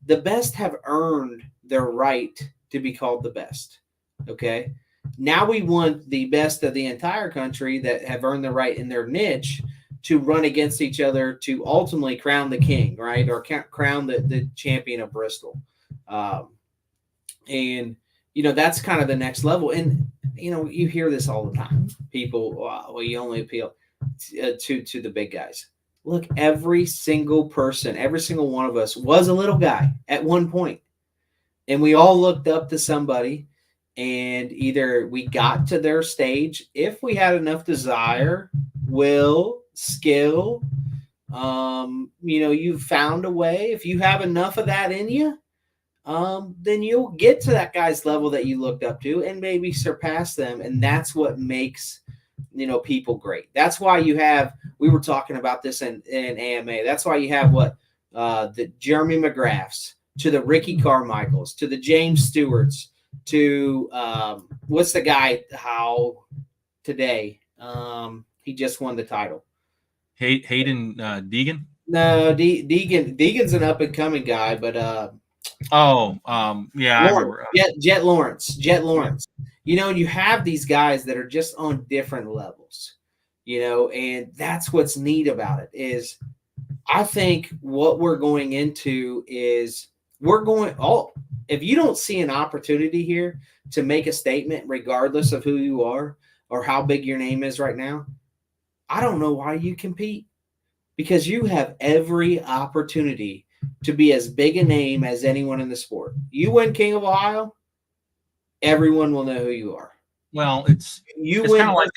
The best have earned their right to be called the best. Okay. Now we want the best of the entire country that have earned the right in their niche to run against each other to ultimately crown the king, right? Or crown the champion of Bristol. And that's kind of the next level. And, you hear this all the time. People, well, you only appeal to the big guys. Look, every single person, every single one of us was a little guy at one point. And we all looked up to somebody, and either we got to their stage if we had enough desire, will, skill. You found a way. If you have enough of that in you, then you'll get to that guy's level that you looked up to and maybe surpass them. And that's what makes people great. That's why we were talking about this in AMA. That's why you have the Jeremy McGraths, to the Ricky Carmichaels, to the James Stewarts, to what's the guy today? He just won the title. Hayden Deegan? No, Deegan's an up and coming guy, but yeah, I remember. Jet Lawrence. You have these guys that are just on different levels, and that's what's neat about it. Is I think what we're going into is if you don't see an opportunity here to make a statement, regardless of who you are or how big your name is right now, I don't know why you compete, because you have every opportunity to be as big a name as anyone in the sport. You win King of Ohio, everyone will know who you are. Well, it's kind of like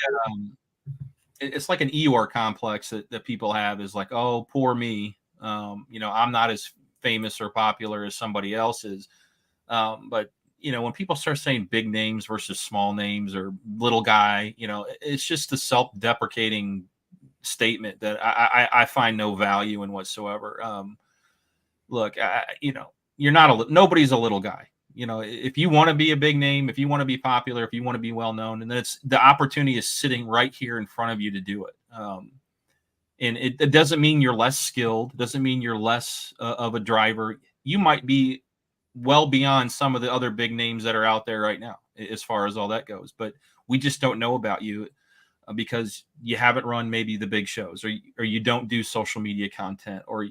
it's like an Eeyore complex that people have, is like, oh, poor me. I'm not as famous or popular as somebody else is. But when people start saying big names versus small names or little guy, it's just a self-deprecating statement that I find no value in whatsoever. Look, you're not nobody's a little guy. If you want to be a big name, if you want to be popular, if you want to be well known, and then the opportunity is sitting right here in front of you to do it. And it doesn't mean you're less skilled. It doesn't mean you're less of a driver. You might be well beyond some of the other big names that are out there right now, as far as all that goes. But we just don't know about you because you haven't run maybe the big shows, or you don't do social media content, or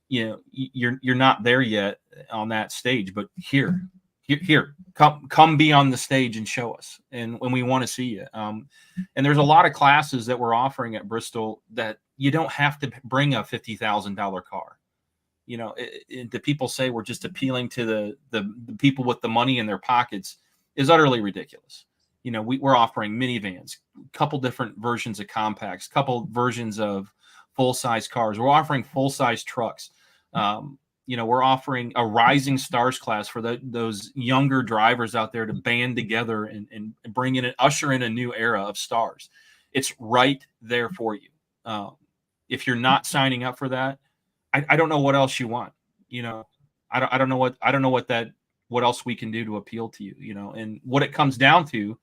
you're not there yet on that stage, but here, come be on the stage and show us, and when we want to see you. And there's a lot of classes that we're offering at Bristol that you don't have to bring a $50,000 car. The people say we're just appealing to the people with the money in their pockets is utterly ridiculous. We're offering minivans, a couple different versions of compacts, couple versions of full-size cars. We're offering full-size trucks. We're offering a Rising Stars class for those younger drivers out there to band together and bring in and usher in a new era of stars. It's right there for you. If you're not signing up for that, I don't know what else you want. I don't know what else we can do to appeal to you. And what it comes down to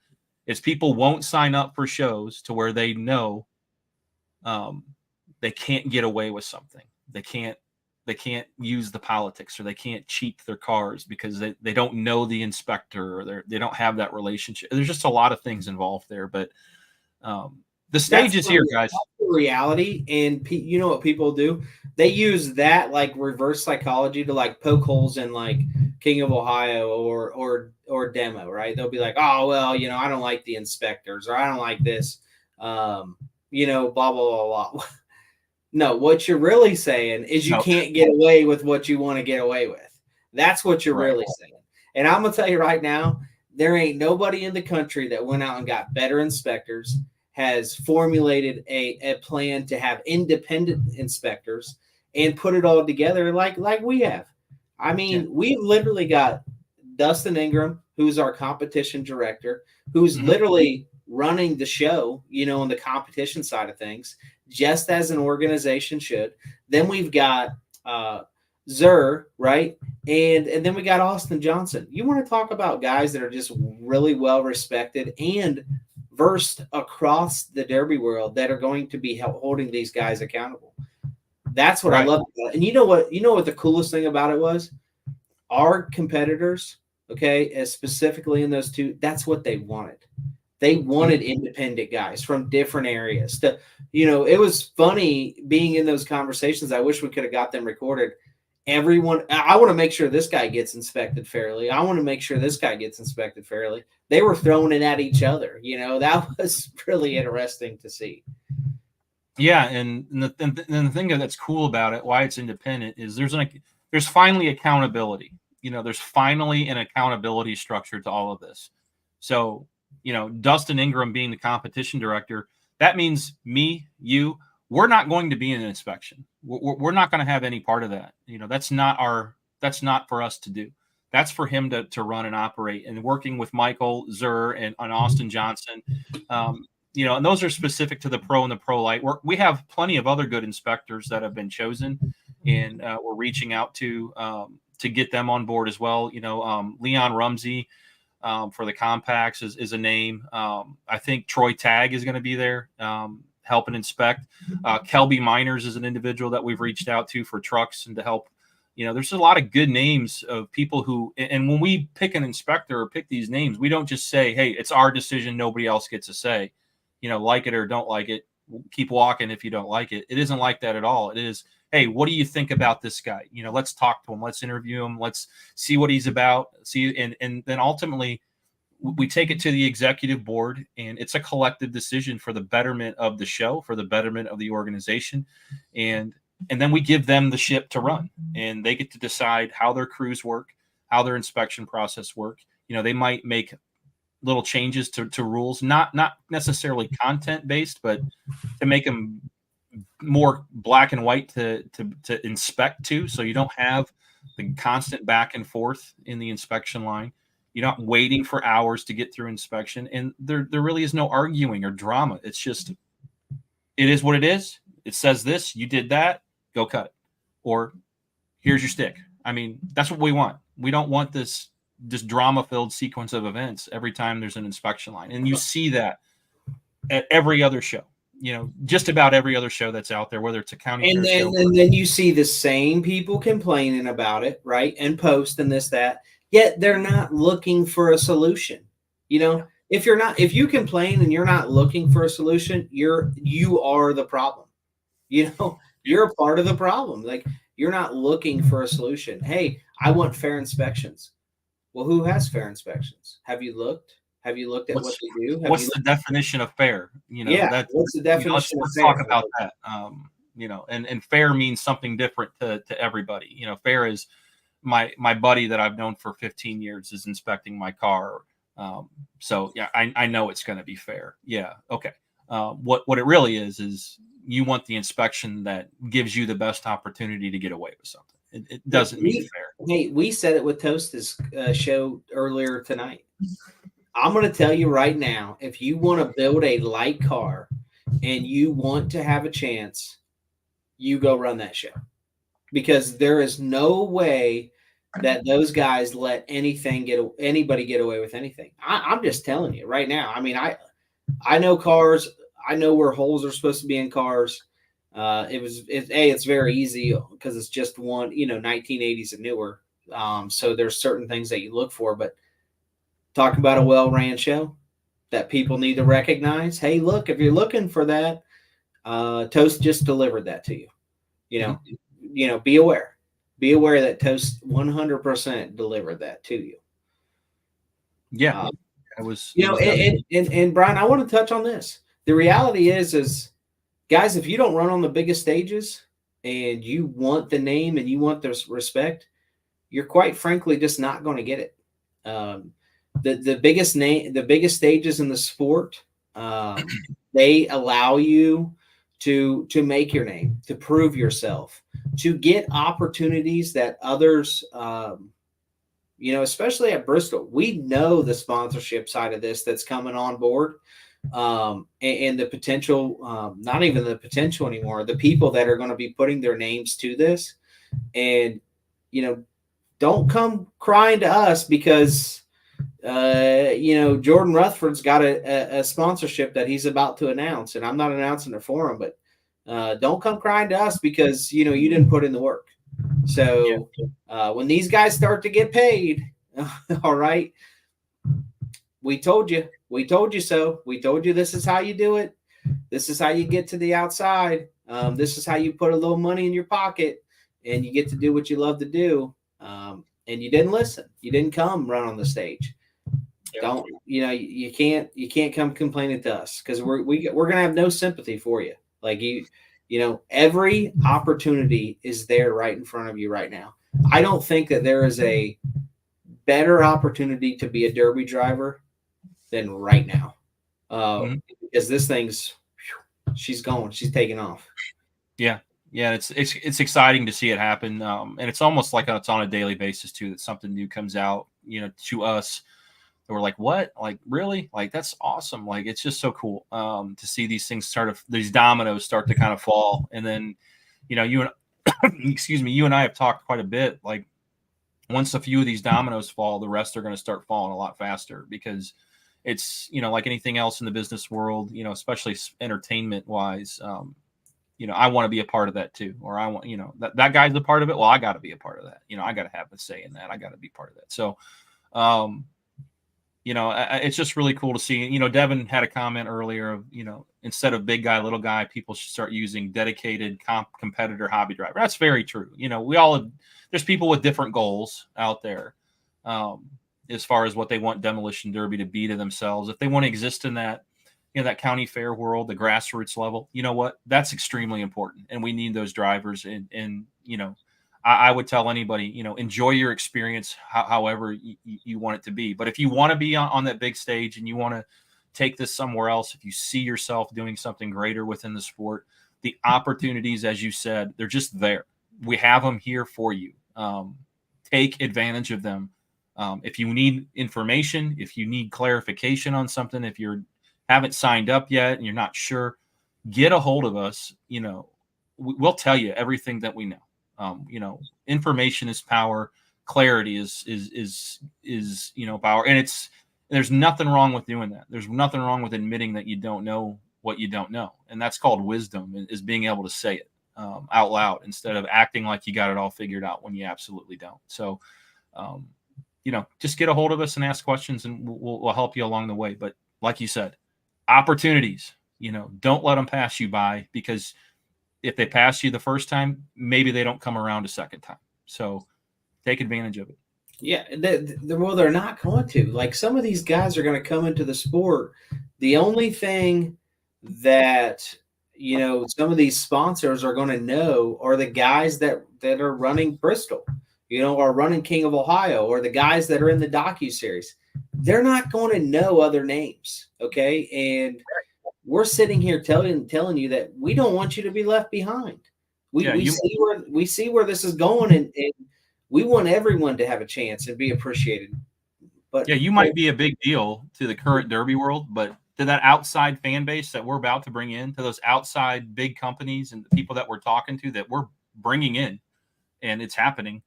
is people won't sign up for shows to where they know they can't get away with something. They can't use the politics, or they can't cheat their cars because they don't know the inspector, or they don't have that relationship. There's just a lot of things involved there, but the stage is here, guys. That's the reality. And you know what people do? They use that like reverse psychology to like poke holes in like King of Ohio or demo, right? They'll be like, oh, well, I don't like the inspectors, or I don't like this, blah, blah, blah, blah. No, what you're really saying is you can't get away with what you want to get away with. That's what you're really saying. And I'm going to tell you right now, there ain't nobody in the country that went out and got better inspectors, has formulated a plan to have independent inspectors and put it all together like we have. I mean, we've literally got Dustin Ingram, who's our competition director, who's literally running the show, on the competition side of things, just as an organization should. Then we've got Zur, right? And then we got Austin Johnson. You want to talk about guys that are just really well respected and versed across the Derby world that are going to be holding these guys accountable. That's what I love about it. And you know what the coolest thing about it was? Our competitors, as specifically in those two, that's what they wanted. They wanted independent guys from different areas. It was funny being in those conversations. I wish we could have got them recorded. Everyone, I want to make sure this guy gets inspected fairly. I want to make sure this guy gets inspected fairly. They were throwing it at each other. That was really interesting to see. Yeah, and the thing that's cool about it, why it's independent, is there's finally accountability. There's finally an accountability structure to all of this. So, Dustin Ingram being the competition director, that means me, we're not going to be in an inspection. We're not going to have any part of that. That's not for us to do. That's for him to run and operate, and working with Michael Zur and Austin Johnson. And those are specific to the pro and the pro light. We have plenty of other good inspectors that have been chosen, and we're reaching out to get them on board as well. Leon Rumsey for the compacts is a name. I think Troy Tagg is going to be there helping inspect. Kelby Miners is an individual that we've reached out to for trucks and to help. There's a lot of good names of people who, and when we pick an inspector or pick these names, we don't just say, hey, it's our decision, nobody else gets a say. Like it or don't like it, keep walking if you don't like it. It isn't like that at all. It is, hey, what do you think about this guy? Let's talk to him. Let's interview him. Let's see what he's about. And then ultimately we take it to the executive board, and it's a collective decision for the betterment of the show, for the betterment of the organization. And then we give them the ship to run, and they get to decide how their crews work, how their inspection process work. They might make little changes to rules, not necessarily content based, but to make them more black and white to inspect to, so you don't have the constant back and forth in the inspection line. You're not waiting for hours to get through inspection, and there really is no arguing or drama. It's just, it is what it is. It says this, you did that, go cut it, or here's your stick. I mean, that's what we want. We don't want this drama-filled sequence of events every time there's an inspection line. And you see that at every other show, just about every other show that's out there, whether it's a county fair show. And then you see the same people complaining about it, right? And post and this, that, yet they're not looking for a solution. If you complain and you're not looking for a solution, you are the problem. You're a part of the problem. Like, You're not looking for a solution. Hey, I want fair inspections. Well, who has fair inspections? Have you looked? Have you looked at what they do? What's the definition of fair? Yeah, what's the definition of let's fair? talk about that. And fair means something different to everybody. Fair is my buddy that I've known for 15 years is inspecting my car. So yeah, I know it's going to be fair. Yeah. Okay. What it really is you want the inspection that gives you the best opportunity to get away with something. It doesn't mean fair. Hey, we said it with Toast's show earlier tonight. I'm going to tell you right now, if you want to build a light car and you want to have a chance, you go run that show, because there is no way that those guys let anybody get away with anything. I'm just telling you right now. I mean, I know cars. I know where holes are supposed to be in cars. It's very easy because it's just one, 1980s and newer. So there's certain things that you look for, but talk about a well-ran show that people need to recognize. Hey, look, if you're looking for that, Toast just delivered that to you. Be aware. Be aware that Toast 100% delivered that to you. Yeah, it was. And Brian, I want to touch on this. The reality is guys, if you don't run on the biggest stages and you want the name and you want the respect, you're quite frankly just not going to get it. The biggest stages in the sport, they allow you to make your name, to prove yourself, to get opportunities that others, especially at Bristol, we know the sponsorship side of this that's coming on board, and the potential, not even the potential anymore, the people that are going to be putting their names to this. And, don't come crying to us because, Jordan Rutherford's got a sponsorship that he's about to announce, and I'm not announcing it for him, but don't come crying to us because, you didn't put in the work. So when these guys start to get paid, all right, we told you so. We told you this is how you do it. This is how you get to the outside. This is how you put a little money in your pocket and you get to do what you love to do. And you didn't listen. You didn't come run on the stage. Don't, you can't come complaining to us because we're going to have no sympathy for you. Like every opportunity is there right in front of you right now. I don't think that there is a better opportunity to be a Derby driver than right now. Because this thing's, she's taking off. Yeah. Yeah. It's exciting to see it happen. And it's almost like it's on a daily basis too, that something new comes out, to us. We're like, what? Like, really? Like, that's awesome. Like, it's just so cool to see these things these dominoes start to kind of fall. And then, you and you and I have talked quite a bit. Like, once a few of these dominoes fall, the rest are going to start falling a lot faster because it's, like anything else in the business world, especially entertainment wise, I want to be a part of that too. Or I want, that guy's a part of it. Well, I got to be a part of that. I got to have a say in that. I got to be part of that. So, it's just really cool to see. Devin had a comment earlier of, instead of big guy, little guy, people should start using dedicated competitor hobby driver. That's very true. There's people with different goals out there as far as what they want Demolition Derby to be to themselves. If they want to exist in that, that county fair world, the grassroots level, what? That's extremely important. And we need those drivers. And I would tell anybody, enjoy your experience however you want it to be. But if you want to be on that big stage and you want to take this somewhere else, if you see yourself doing something greater within the sport, the opportunities, as you said, they're just there. We have them here for you. Take advantage of them. If you need information, if you need clarification on something, if you haven't signed up yet and you're not sure, get a hold of us. We'll tell you everything that we know. Information is power. Clarity is power. And there's nothing wrong with doing that. There's nothing wrong with admitting that you don't know what you don't know. And that's called wisdom, is being able to say it out loud instead of acting like you got it all figured out when you absolutely don't. So, just get a hold of us and ask questions and we'll help you along the way. But like you said, opportunities, don't let them pass you by because if they pass you the first time, maybe they don't come around a second time. So take advantage of it. Yeah, well, they're not going to. Like, some of these guys are going to come into the sport. The only thing that, some of these sponsors are going to know are the guys that are running Bristol, or running King of Ohio, or the guys that are in the docuseries. They're not going to know other names, okay? And we're sitting here telling you that we don't want you to be left behind. We see where this is going, and we want everyone to have a chance and be appreciated. But yeah, you might be a big deal to the current Derby world, but to that outside fan base that we're about to bring in, to those outside big companies and the people that we're talking to that we're bringing in, and it's happening,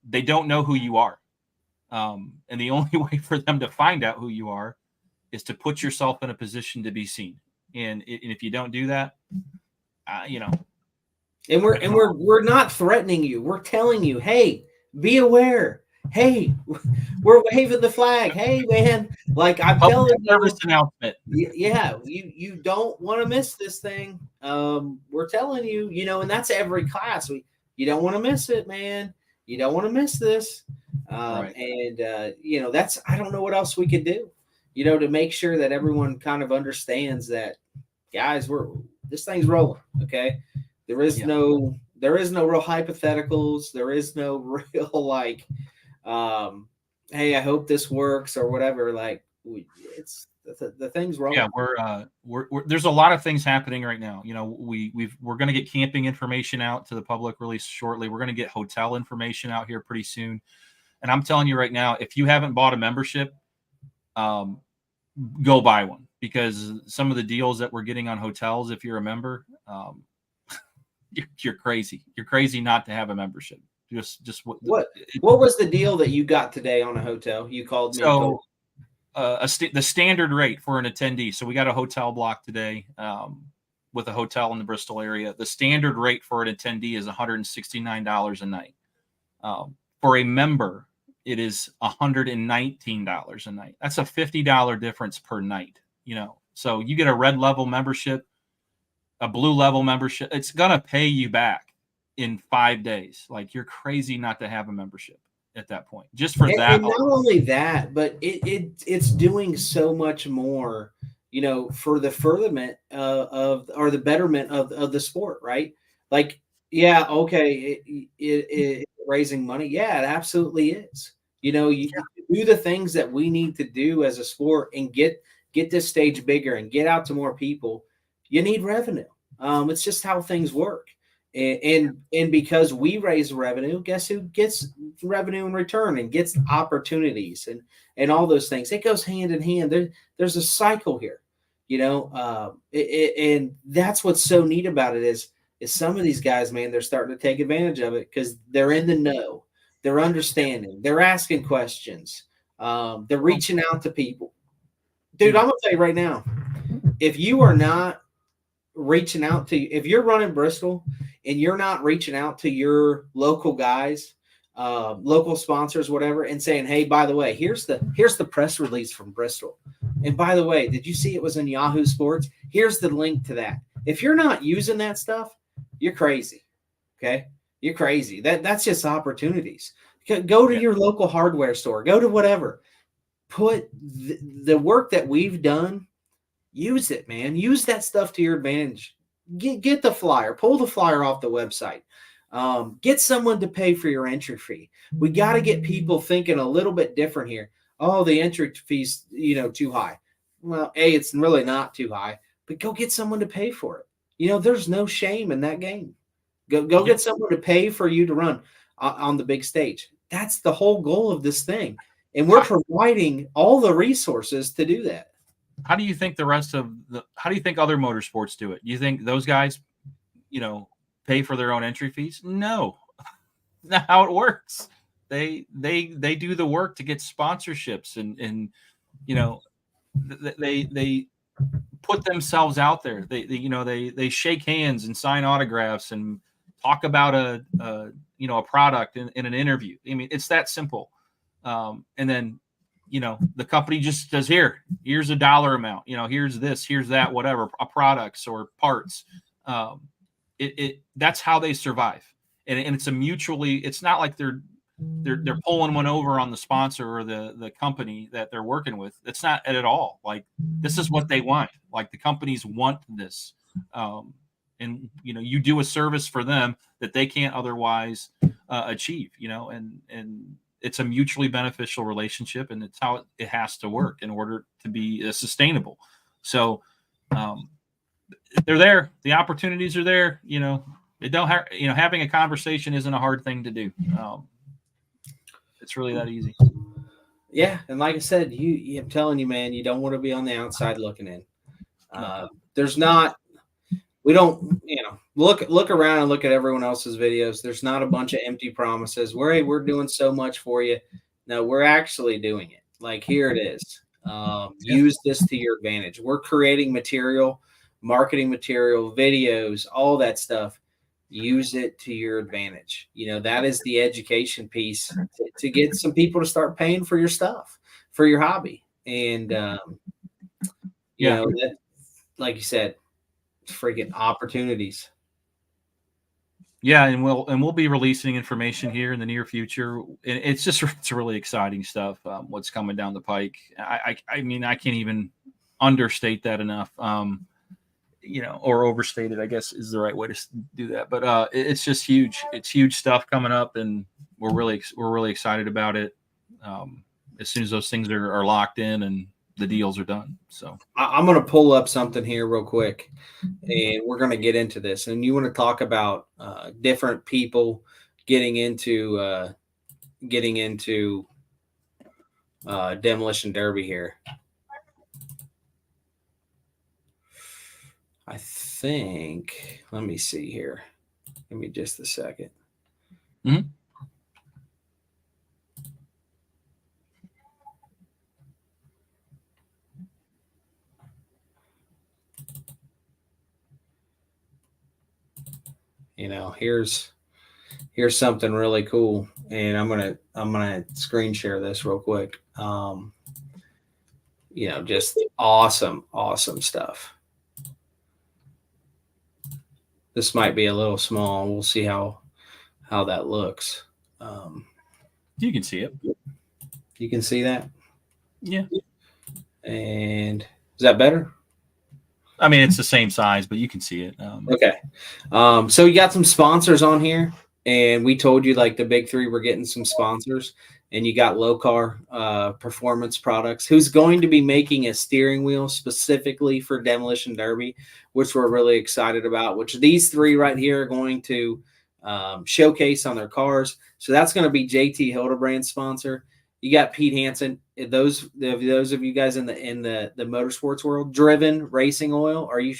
they don't know who you are. And the only way for them to find out who you are is to put yourself in a position to be seen. And if you don't do that, And we're not threatening you. We're telling you, hey, be aware. Hey, we're waving the flag. Hey, man, like, I'm telling you, announcement. Yeah, you don't want to miss this thing. We're telling you, and that's every class. You don't want to miss it, man. You don't want to miss this. Right. And that's, I don't know what else we could do, to make sure that everyone kind of understands that, guys, this thing's rolling. Okay. There is no real hypotheticals. There is no real, like, hey, I hope this works or whatever. Like, it's the thing's rolling. Yeah, we're there's a lot of things happening right now. We're going to get camping information out to the public release shortly. We're going to get hotel information out here pretty soon. And I'm telling you right now, if you haven't bought a membership, go buy one, because some of the deals that we're getting on hotels, if you're a member, you're crazy. You're crazy not to have a membership. What was the deal that you got today on a hotel? You called me. So the standard rate for an attendee. So we got a hotel block today with a hotel in the Bristol area. The standard rate for an attendee is $169 a night. For a member, it is $119 a night. That's a $50 difference per night. So you get a red level membership, a blue level membership. It's gonna pay you back in 5 days. Like, you're crazy not to have a membership at that point, just for that. And not only that, but it's doing so much more, for the furtherment or the betterment of the sport, right? Like, yeah, okay, it raising money. Yeah, it absolutely is. You do the things that we need to do as a sport and get this stage bigger and get out to more people. You need revenue. It's just how things work. And because we raise revenue, guess who gets revenue in return and gets opportunities and all those things? It goes hand in hand. There's a cycle here, and that's what's so neat about it is some of these guys, man, they're starting to take advantage of it because they're in the know, they're understanding, they're asking questions, they're reaching out to people. Dude, I'm gonna tell you right now, if you are not reaching out to, if you're running Bristol and you're not reaching out to your local guys, local sponsors, whatever, and saying, hey, by the way, here's the press release from Bristol. And by the way, did you see it was in Yahoo Sports? Here's the link to that. If you're not using that stuff, you're crazy. Okay. You're crazy. That's just opportunities. Go to your local hardware store, go to whatever, put the work that we've done. Use it, man. Use that stuff to your advantage. Get the flyer. Pull the flyer off the website. Get someone to pay for your entry fee. We got to get people thinking a little bit different here. Oh, the entry fee's too high. Well, it's really not too high, but go get someone to pay for it. There's no shame in that game. Go get someone to pay for you to run on the big stage. That's the whole goal of this thing, and we're providing all the resources to do that. How do you think how do you think other motorsports do it? You think those guys, pay for their own entry fees? No, not how it works. They do the work to get sponsorships and they put themselves out there. They shake hands and sign autographs and talk about a product in an interview. I mean, it's that simple. And then the company just says, here's a dollar amount, here's this, here's that, whatever, products or parts. that's how they survive. And it's a mutually, it's not like they're pulling one over on the sponsor or the company that they're working with. It's not at all. Like, this is what they want. Like, the companies want this. And you do a service for them that they can't otherwise achieve, and it's a mutually beneficial relationship, and it's how it has to work in order to be sustainable. So they're there. The opportunities are there. It don't have, having a conversation isn't a hard thing to do. It's really that easy. Yeah, and like I said, I'm telling you, man, you don't want to be on the outside looking in. There's not. We don't, look around and look at everyone else's videos. There's not a bunch of empty promises. We're doing so much for you. No, we're actually doing it. Like, here it is. Use this to your advantage. We're creating material, marketing material, videos, all that stuff. Use it to your advantage. That is the education piece to get some people to start paying for your stuff, for your hobby. And, that, like you said, freaking opportunities. Yeah, and we'll be releasing information here in the near future. And it's really exciting stuff. What's coming down the pike. I mean, I can't even understate that enough. Or overstate it, I guess is the right way to do that. But it's just huge. It's huge stuff coming up, and we're really excited about it. As soon as those things are locked in and the deals are done. So I'm going to pull up something here real quick, and we're going to get into this. And you want to talk about different people getting into Demolition Derby here. I think, let me see here. Give me just a second. Mm-hmm. Here's something really cool, and I'm gonna screen share this real quick. Just awesome stuff. This might be a little small. We'll see how that looks. You can see it. You can see that? Yeah. And is that better? I mean, it's the same size, but you can see it. Okay. So you got some sponsors on here, and we told you, like, the big three were getting some sponsors, and you got Locar Performance Products, who's going to be making a steering wheel specifically for Demolition Derby, which we're really excited about, which these three right here are going to showcase on their cars. So that's going to be JT Hildebrand's sponsor. You got Pete Hansen. Those of you guys in the motorsports world, Driven Racing Oil. Are you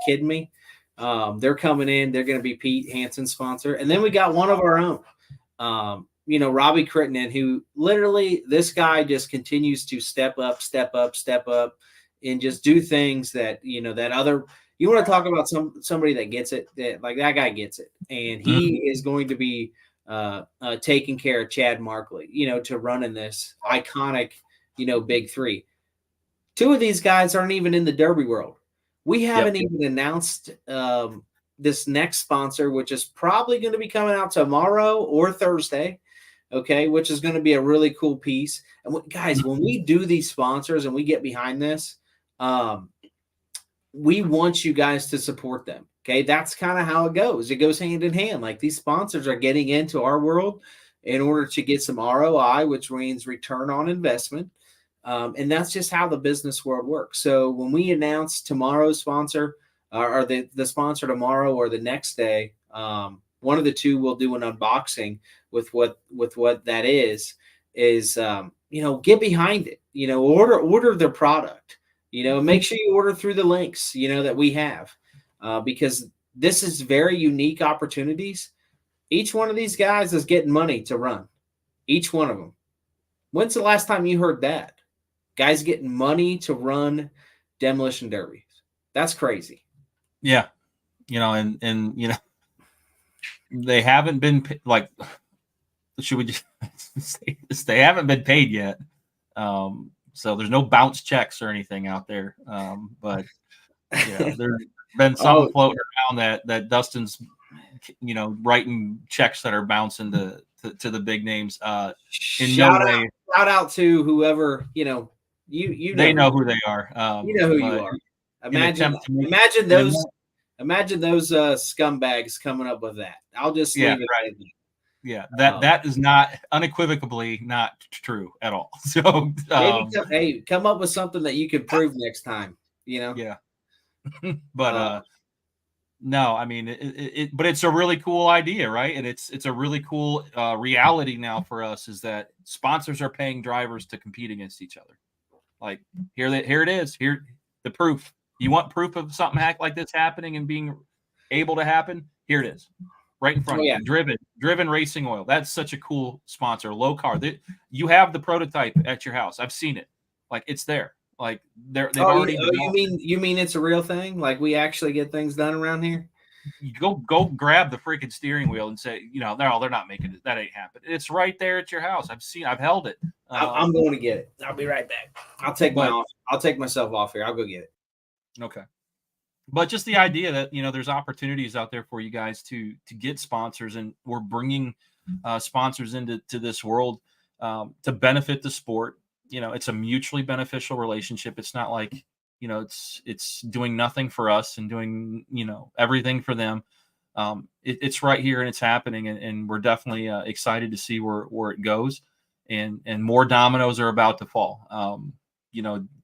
kidding me? They're coming in. They're going to be Pete Hansen's sponsor. And then we got one of our own, Robbie Crittenden, who literally, this guy just continues to step up, and just do things that, that other, you want to talk about somebody that gets it, that guy gets it. And he is going to be taking care of Chad Markley, to run in this iconic, big three. Two of these guys aren't even in the Derby world. We haven't even announced this next sponsor, which is probably going to be coming out tomorrow or Thursday. Okay, which is going to be a really cool piece. And guys, when we do these sponsors and we get behind this, we want you guys to support them. Okay, that's kind of how it goes. It goes hand in hand. Like, these sponsors are getting into our world in order to get some ROI, which means return on investment. And that's just how the business world works. So when we announce tomorrow's sponsor, or the sponsor tomorrow or the next day, one of the two will do an unboxing with what that is, get behind it, order their product, make sure you order through the links, that we have, because this is very unique opportunities. Each one of these guys is getting money to run, each one of them. When's the last time you heard that? Guys getting money to run Demolition Derbies. That's crazy. Yeah. They haven't been like, should we just say this? They haven't been paid yet. So there's no bounce checks or anything out there. But been Oh, something floating around that Dustin's, writing checks that are bouncing to the big names. In no way, shout out to whoever, they know who they are. you know who you But are. in Imagine attempt to make, imagine in a, those imagine those scumbags coming up with that. I'll just yeah, leave it right. at that. Yeah, that is not unequivocally not true at all. So Maybe come up with something that you can prove next time. yeah, but Uh, no, I mean but it's a really cool idea, right? And it's a really cool reality now for us is that sponsors are paying drivers to compete against each other. Like here it is. Here the proof. You want proof of something like this happening and being able to happen? Here it is. Right in front oh of yeah. you. Driven Racing Oil. That's such a cool sponsor. Low car. You have the prototype at your house. I've seen it. Like it's there. Like they've already developed. You mean it's a real thing? Like we actually get things done around here? You go grab the freaking steering wheel and say, no, they're not making it. That ain't happening. It's right there at your house. I've held it. I'm going to get it. I'll be right back. I'll take myself off here. I'll go get it. Okay. But just the idea that, there's opportunities out there for you guys to get sponsors, and we're bringing sponsors into this world to benefit the sport. It's a mutually beneficial relationship. It's not like, it's doing nothing for us and doing, everything for them. It's right here and it's happening. And we're definitely excited to see where it goes, and more dominoes are about to fall.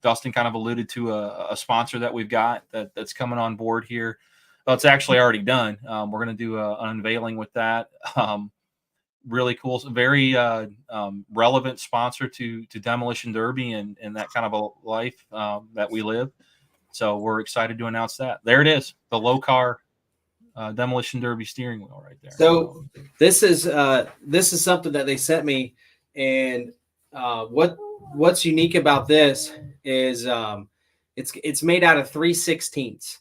Dustin kind of alluded to a sponsor that we've got that's coming on board here. Well, it's actually already done. We're going to do an unveiling with that. Really cool, very relevant sponsor to Demolition Derby and that kind of a life that we live. So we're excited to announce that. There it is, the low car Demolition Derby steering wheel right there. So this is something that they sent me, and what's unique about this is it's made out of 3/16.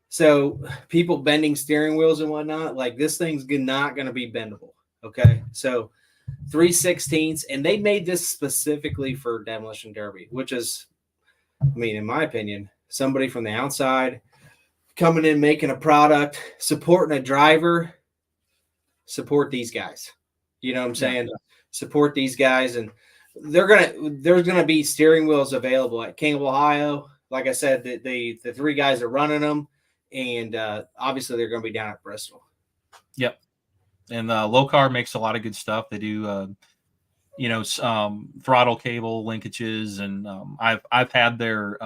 So people bending steering wheels and whatnot, like this thing's not going to be bendable. Okay, so 3/16, and they made this specifically for Demolition Derby, which is, I mean, in my opinion, somebody from the outside coming in, making a product, supporting a driver. Support these guys. You know what I'm saying? Yeah. Support these guys, and there's gonna be steering wheels available at King of Ohio. Like I said, the three guys are running them, and obviously they're going to be down at Bristol. Yep. And Low Car makes a lot of good stuff. They do, throttle cable linkages, and I've had their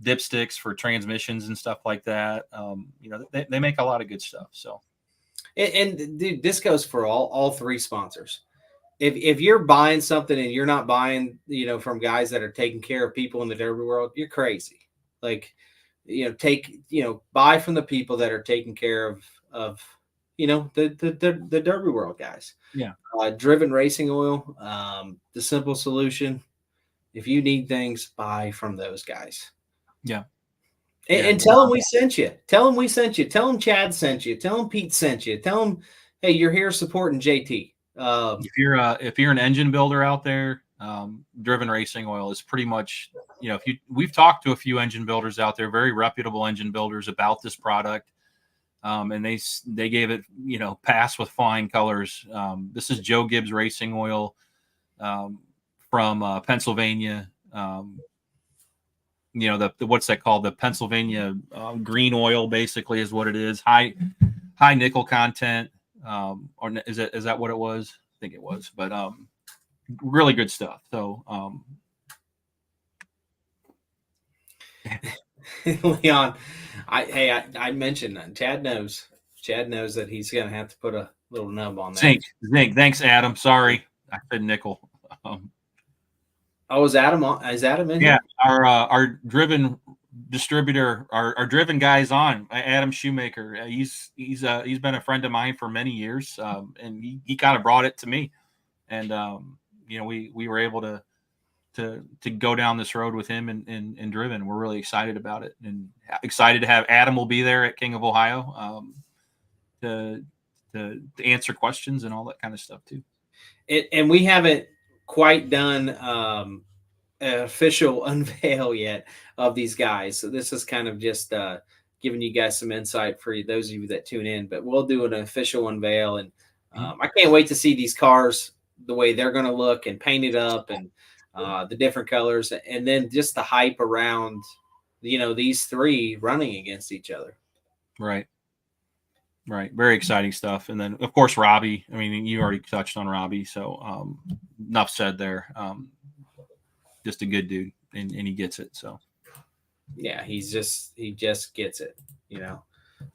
dipsticks for transmissions and stuff like that. They make a lot of good stuff. So, and dude, this goes for all three sponsors. If you're buying something and you're not buying, from guys that are taking care of people in the Derby world, you're crazy. Like, buy from the people that are taking care of the Derby world guys. Yeah. Driven Racing Oil, the simple solution. If you need things, buy from those guys. Yeah. And tell them we sent you. Tell them we sent you. Tell them Chad sent you. Tell them Pete sent you. Tell them, hey, you're here supporting JT. If you're an engine builder out there, Driven Racing Oil is pretty much, we've talked to a few engine builders out there, very reputable engine builders, about this product. And they gave it, pass with flying colors. This is Joe Gibbs Racing Oil from Pennsylvania. What's that called? The Pennsylvania green oil, basically, is what it is. High nickel content. Or is that what it was? I think it was, but really good stuff. So Leon, I mentioned that Chad knows that he's gonna have to put a little nub on that. Zinc. Thanks, Adam. Sorry, I said nickel. Is Adam in here? Yeah, our driven distributor, our driven guy is on. Adam Shoemaker. He's been a friend of mine for many years, and he kind of brought it to me, and we were able to go down this road with him and driven. We're really excited about it, and excited to have Adam will be there at King of Ohio to answer questions and all that kind of stuff too. And we haven't quite done an official unveil yet of these guys. So this is kind of just giving you guys some insight for those of you that tune in. But we'll do an official unveil, and I can't wait to see these cars, the way they're going to look and painted up, and the different colors, and then just the hype around, these three running against each other. Right. Very exciting stuff. And then, of course, Robbie. I mean, you already touched on Robbie, so enough said there. Just a good dude, and he gets it. So, yeah, he just gets it,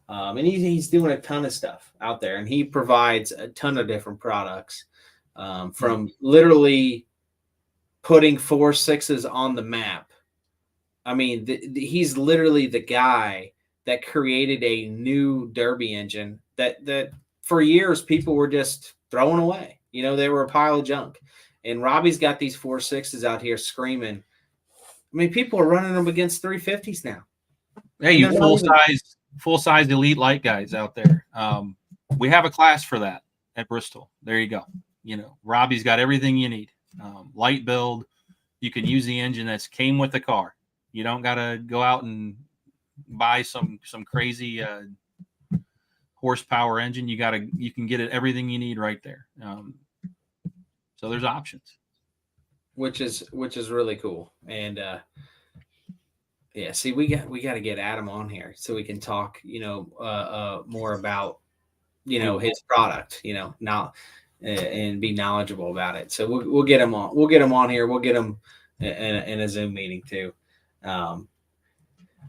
and he's doing a ton of stuff out there, and he provides a ton of different products, from literally putting 4.6s on the map. I mean, he's literally the guy that created a new Derby engine that for years people were just throwing away. They were a pile of junk. And Robbie's got these 4.6s out here screaming. I mean, people are running them against 350s now. Hey, you full size elite light guys out there. We have a class for that at Bristol. There you go. Robbie's got everything you need. Light build. You can use the engine that's came with the car. You don't got to go out and buy some crazy horsepower engine. You can get it everything you need right there. So there's options, which is really cool. And yeah, see, we got to get Adam on here so we can talk, more about, his product, now, and be knowledgeable about it. So we'll get him on. We'll get him on here. We'll get him in a Zoom meeting too.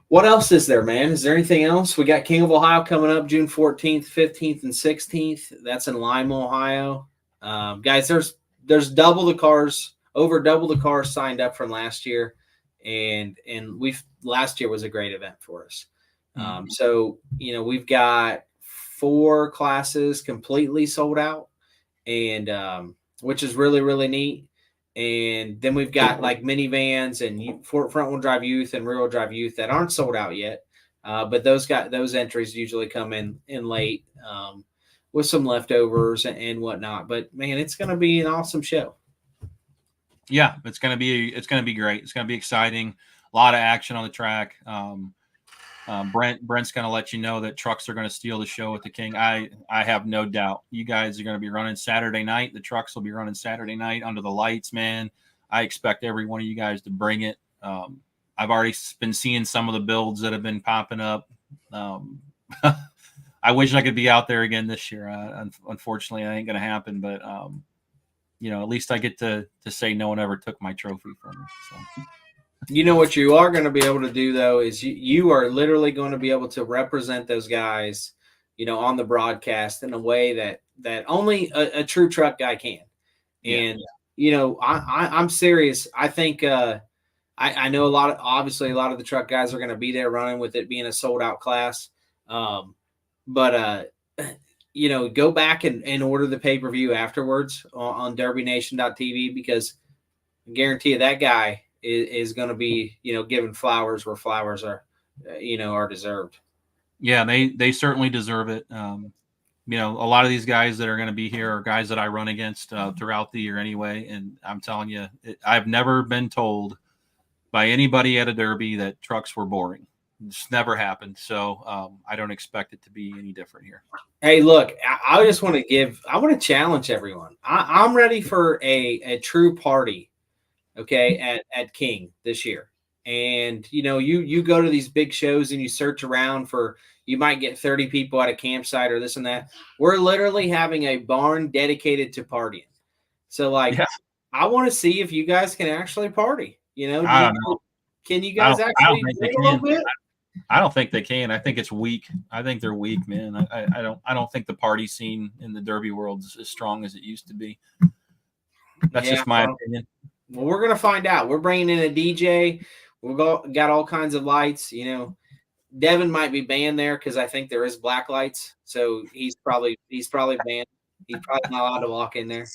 What else is there, man? Is there anything else? We got King of Ohio coming up June 14th, 15th, and 16th. That's in Lima, Ohio. Guys, there's double the cars signed up from last year. And last year was a great event for us. So, we've got 4 classes completely sold out, and which is really, really neat. And then we've got like minivans and front wheel drive youth and rear wheel drive youth that aren't sold out yet. But those entries usually come in late, with some leftovers and whatnot. But man, it's going to be an awesome show. Yeah, it's going to be great. It's going to be exciting. A lot of action on the track. Brent's going to let you know that trucks are going to steal the show at the King. I have no doubt. You guys are going to be running Saturday night. The trucks will be running Saturday night under the lights, man. I expect every one of you guys to bring it. I've already been seeing some of the builds that have been popping up. I wish I could be out there again this year. Unfortunately, that ain't going to happen, but at least I get to say no one ever took my trophy from me. So. What you are going to be able to do, though, is you are literally going to be able to represent those guys, on the broadcast in a way that only a true truck guy can. And, I'm serious. I think I know obviously a lot of the truck guys are going to be there running with it being a sold out class. But go back and order the pay-per-view afterwards on derbynation.tv, because I guarantee you that guy is going to be, given flowers where flowers are, are deserved. Yeah, they certainly deserve it. A lot of these guys that are going to be here are guys that I run against throughout the year anyway. And I'm telling you, I've never been told by anybody at a Derby that trucks were boring. It's never happened. So I don't expect it to be any different here. Hey, look, I just want to challenge everyone. I'm ready for a true party. Okay, at King this year. And you go to these big shows and you search around for, you might get 30 people at a campsite or this and that. We're literally having a barn dedicated to partying. So I want to see if you guys can actually party. I don't know. Can you guys actually do a little bit? I don't think they can. I think it's weak. I think they're weak, man. I don't think the party scene in the Derby world is as strong as it used to be. That's just my opinion. Well, we're going to find out. We're bringing in a DJ. We've got all kinds of lights. Devin might be banned there because I think there is black lights. So he's probably banned. He's probably not allowed to walk in there.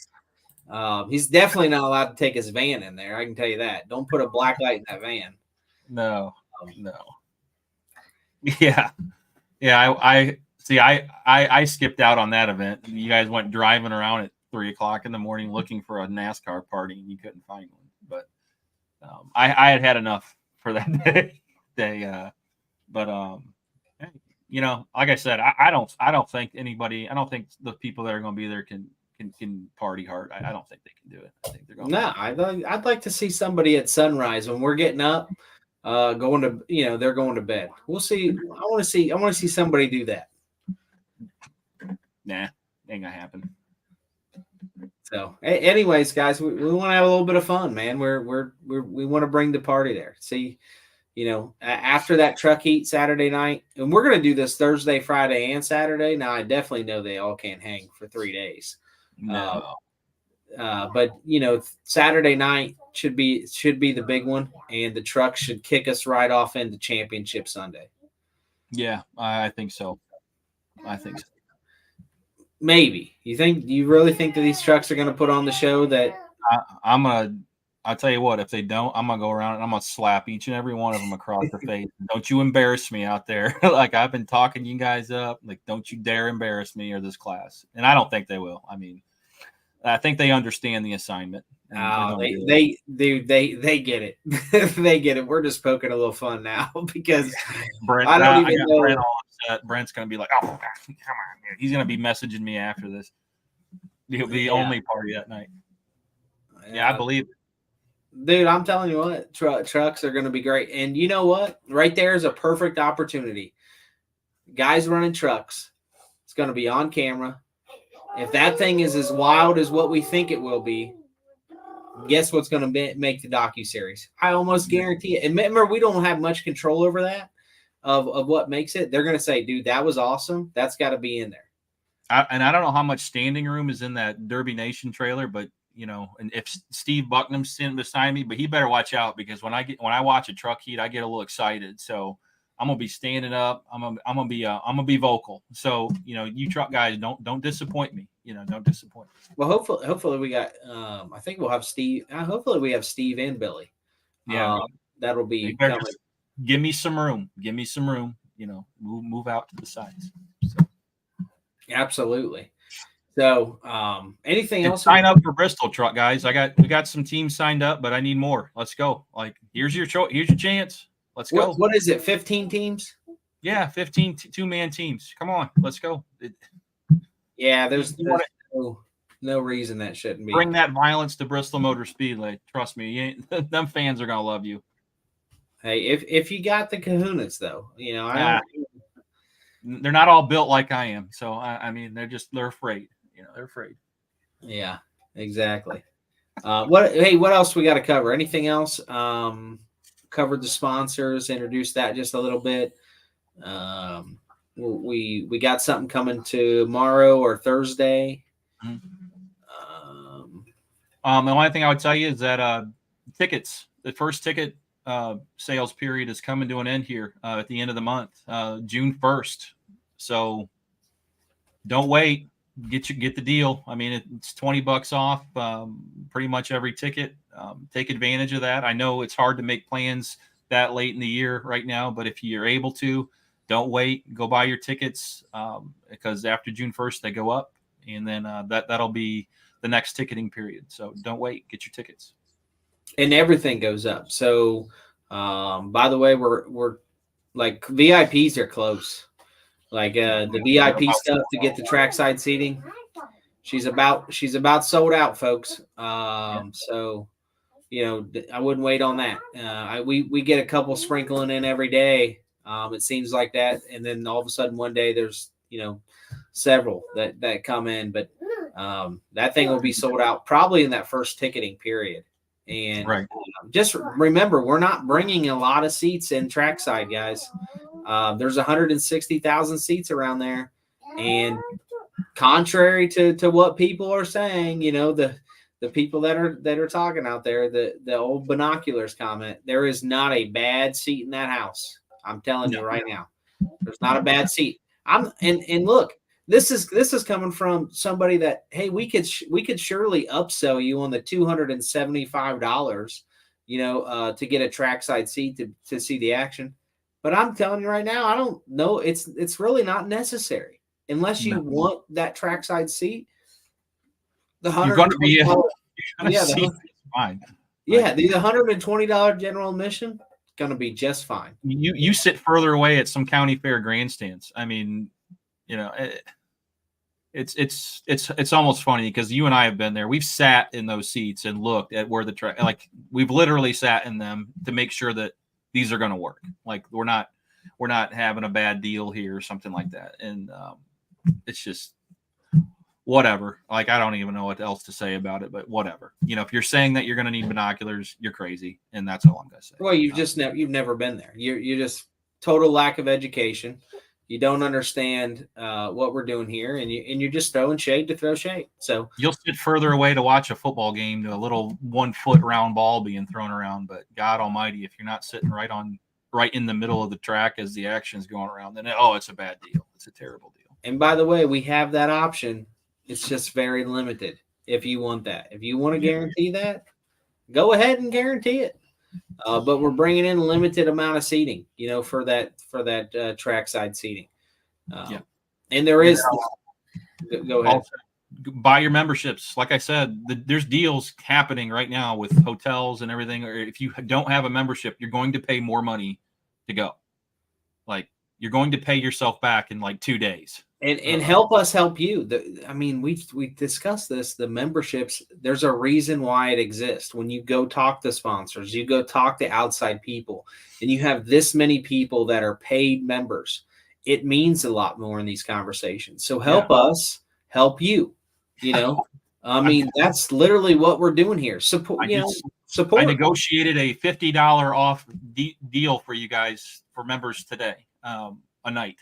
He's definitely not allowed to take his van in there. I can tell you that. Don't put a black light in that van. No. Yeah. I see. I skipped out on that event. You guys went driving around at 3:00 in the morning looking for a NASCAR party and you couldn't find one. But I had enough for that day. like I said, I don't think the people that are going to be there can party hard. I don't think they can do it. I think they're going. No, I'd like to see somebody at sunrise when we're getting up, going to they're going to bed. We'll see. I want to see somebody do that. Nah, ain't gonna happen. So, anyways, guys, we want to have a little bit of fun, man. We want to bring the party there. See, after that truck heat Saturday night, and we're gonna do this Thursday, Friday, and Saturday. Now, I definitely know they all can't hang for 3 days. No. But Saturday night should be the big one, and the truck should kick us right off into Championship Sunday. Yeah, I think so. Maybe you really think that these trucks are going to put on the show? That I'll tell you what, if they don't, I'm gonna go around and I'm gonna slap each and every one of them across the face. Don't you embarrass me out there. Like, I've been talking you guys up. Like, don't you dare embarrass me or this class. And I don't think they will. I mean, I think they understand the assignment. They get it. They get it. We're just poking a little fun now because Brent, I don't even know. Brent all upset. Brent's gonna be like, "Oh, come on, man." He's gonna be messaging me after this. He'll be the only party that night. Yeah, I believe it. Dude, I'm telling you what, trucks are going to be great. And you know what? Right there is a perfect opportunity. Guys running trucks. It's going to be on camera. If that thing is as wild as what we think it will be, guess what's going to make the docuseries? I almost guarantee it. And remember, we don't have much control over that of what makes it. They're going to say, dude, that was awesome. That's got to be in there. And I don't know how much standing room is in that Derby Nation trailer, but and if Steve Bucknam's sitting beside me, but he better watch out because when I watch a truck heat, I get a little excited. So I'm gonna be standing up. I'm gonna be vocal. So you truck guys, don't disappoint me. Don't disappoint me. Well, hopefully we got. I think we'll have Steve. Hopefully we have Steve and Billy. Yeah, that'll be. Give me some room. Move out to the sides. So. Absolutely. So, anything else? Sign up for Bristol truck guys. We got some teams signed up, but I need more. Let's go. Like, here's your chance. Let's go. What is it? 15 teams? Yeah, 15 two-man teams. Come on, let's go. Yeah, there's no reason that shouldn't be. Bring that violence to Bristol Motor Speedway. Trust me, them fans are gonna love you. Hey, if you got the kahunas, though, they're not all built like I am. So I mean, they're afraid. They're afraid. Yeah, exactly. What else we got to cover? Anything else? Covered the sponsors, introduced that just a little bit. We got something coming tomorrow or Thursday. The only thing I would tell you is that tickets, the first ticket sales period is coming to an end here at the end of the month, June 1st. So don't wait. Get the deal. I mean, it's $20 off pretty much every ticket. Take advantage of that. I know it's hard to make plans that late in the year right now, but if you're able to, don't wait. Go buy your tickets because after June 1st they go up, and then that'll be the next ticketing period. So don't wait. Get your tickets. And everything goes up. So by the way, we're like VIPs are close. Like the VIP stuff to get the trackside seating, she's about sold out, folks. So I wouldn't wait on that. We get a couple sprinkling in every day. It seems like that, and then all of a sudden one day there's several that come in, but that thing will be sold out probably in that first ticketing period. And just remember, we're not bringing a lot of seats in trackside, guys. There's 160,000 seats around there, and contrary to what people are saying, the people that are talking out there, the old binoculars comment, there is not a bad seat in that house. I'm telling you right now, there's not a bad seat. And look, this is coming from somebody that, hey, we could surely upsell you on the $275, to get a trackside seat to see the action. But I'm telling you right now, I don't know. It's really not necessary unless you want that trackside seat. The $120, fine. Yeah, the $120 general admission. going to be just fine. You sit further away at some county fair grandstands. I mean, you know, it's almost funny because you and I have been there. We've sat in those seats and looked at where the track, like we've literally sat in them to make sure that these are going to work. Like we're not having a bad deal here or something like that. And it's just whatever. Like I don't even know what else to say about it, but whatever. You know, if you're saying that you're going to need binoculars, you're crazy, and that's all I'm going to say. Well, you've never been there. You're just total lack of education. You don't understand what we're doing here, and you're just throwing shade to throw shade. So you'll sit further away to watch a football game to a little 1 foot round ball being thrown around. But God Almighty, if you're not sitting right in the middle of the track as the action's going around, then it's a bad deal. It's a terrible deal. And by the way, we have that option. It's just very limited. If you want that, if you want to guarantee that, go ahead and guarantee it. But we're bringing in a limited amount of seating, you know, for that trackside seating. And there is. Go ahead. Also, buy your memberships. Like I said, there's deals happening right now with hotels and everything. Or if you don't have a membership, you're going to pay more money to go. Like you're going to pay yourself back in like 2 days. And help us help you. We discussed this. The memberships, there's a reason why it exists. When you go talk to sponsors, you go talk to outside people, and you have this many people that are paid members, it means a lot more in these conversations. So help us help you. You know, I mean, that's literally what we're doing here. Support. Support. I negotiated a $50 off deal for you guys for members today. A night.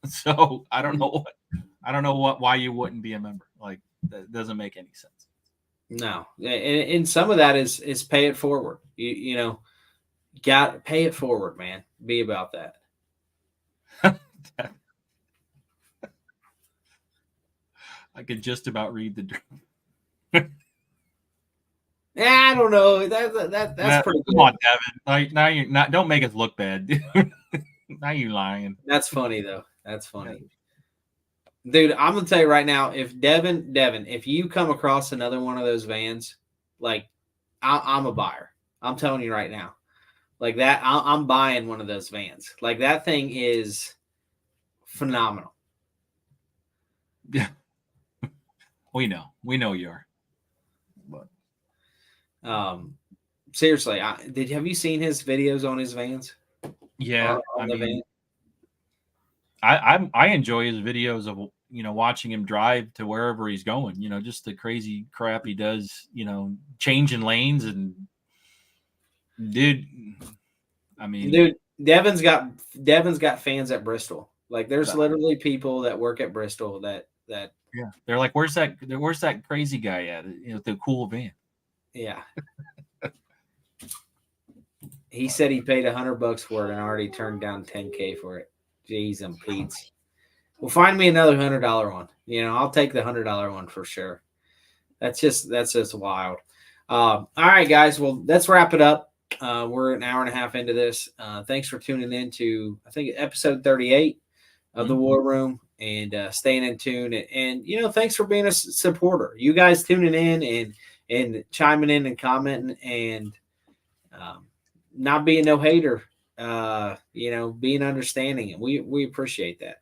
So I don't know why you wouldn't be a member. Like that doesn't make any sense. No, and some of that is pay it forward. You know, got to pay it forward, man. Be about that. I could just about read the. Yeah, I don't know. That's pretty good. Come on, Devin. Like now you're not. Don't make us look bad, dude. Now you lying. That's funny though. That's funny. Dude, I'm gonna tell you right now, if Devin, if you come across another one of those vans, like I'm a buyer. I'm telling you right now. Like that, I'm buying one of those vans. Like that thing is phenomenal. Yeah. We know you are. But seriously, have you seen his videos on his vans? Yeah, I enjoy his videos of watching him drive to wherever he's going. You know, just the crazy crap he does. You know, changing lanes and dude. Devin's got fans at Bristol. Like, there's literally people that work at Bristol that yeah, they're like, where's that crazy guy at? You know, the cool van. Yeah. He said he paid $100 for it and already turned down $10K for it. Jeez and Pete's. Well, find me another $100 one. You know, I'll take the $100 one for sure. That's just wild. All right, guys. Well, let's wrap it up. We're an hour and a half into this. Thanks for tuning in to, I think, episode 38 of the War Room, and staying in tune. And thanks for being a supporter. You guys tuning in and chiming in and commenting and not being no hater. Being understanding, and we appreciate that.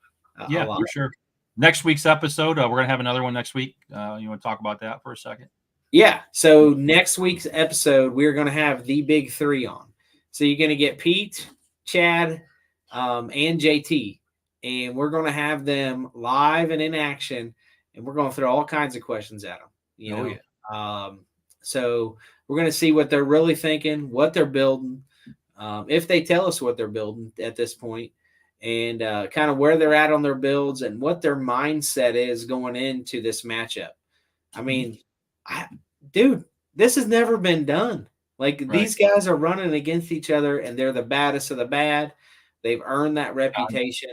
Yeah, for sure. Next week's episode, we're gonna have another one next week. You want to talk about that for a second? Yeah. So next week's episode, we're gonna have the big three on. So you're gonna get Pete, Chad, and JT, and we're gonna have them live and in action, and we're gonna throw all kinds of questions at them. So we're gonna see what they're really thinking, what they're building. If they tell us what they're building at this point, and kind of where they're at on their builds and what their mindset is going into this matchup. I mean, dude, this has never been done. Like, these guys are running against each other, and they're the baddest of the bad. They've earned that reputation.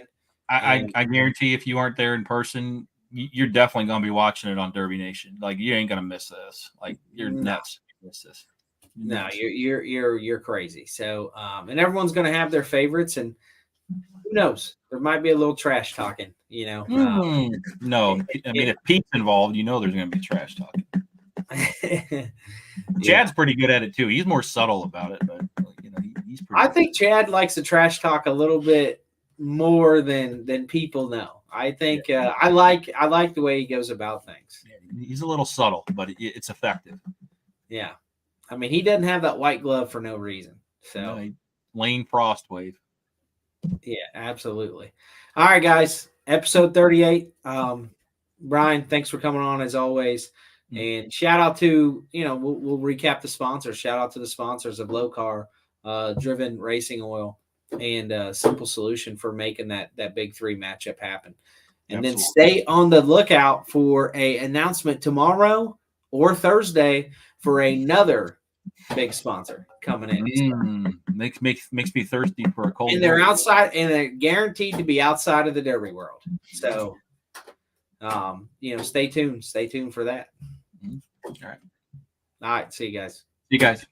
I guarantee if you aren't there in person, you're definitely going to be watching it on Derby Nation. Like, you ain't going to miss this. Like, you're nuts. You miss this. No, you're crazy. So, and everyone's going to have their favorites, and who knows? There might be a little trash talking, No, I mean, if Pete's involved, there's going to be trash talking. Chad's pretty good at it too. He's more subtle about it, but He's pretty I good. think Chad likes to trash talk a little bit more than people know. I think I like the way he goes about things. He's a little subtle, but it's effective. Yeah, I mean, he doesn't have that white glove for no reason. So Lane Frost wave. Yeah, absolutely. All right, guys. Episode 38. Brian, thanks for coming on as always. And shout out to, we'll recap the sponsors. Shout out to the sponsors of Low Car, Driven Racing Oil, and Simple Solution for making that Big Three matchup happen. And Then stay on the lookout for a announcement tomorrow or Thursday for another big sponsor coming in. Makes me thirsty for a cold. And they're outside, and they're guaranteed to be outside of the Derby world. So, stay tuned. Stay tuned for that. All right. All right. See you guys. See you guys.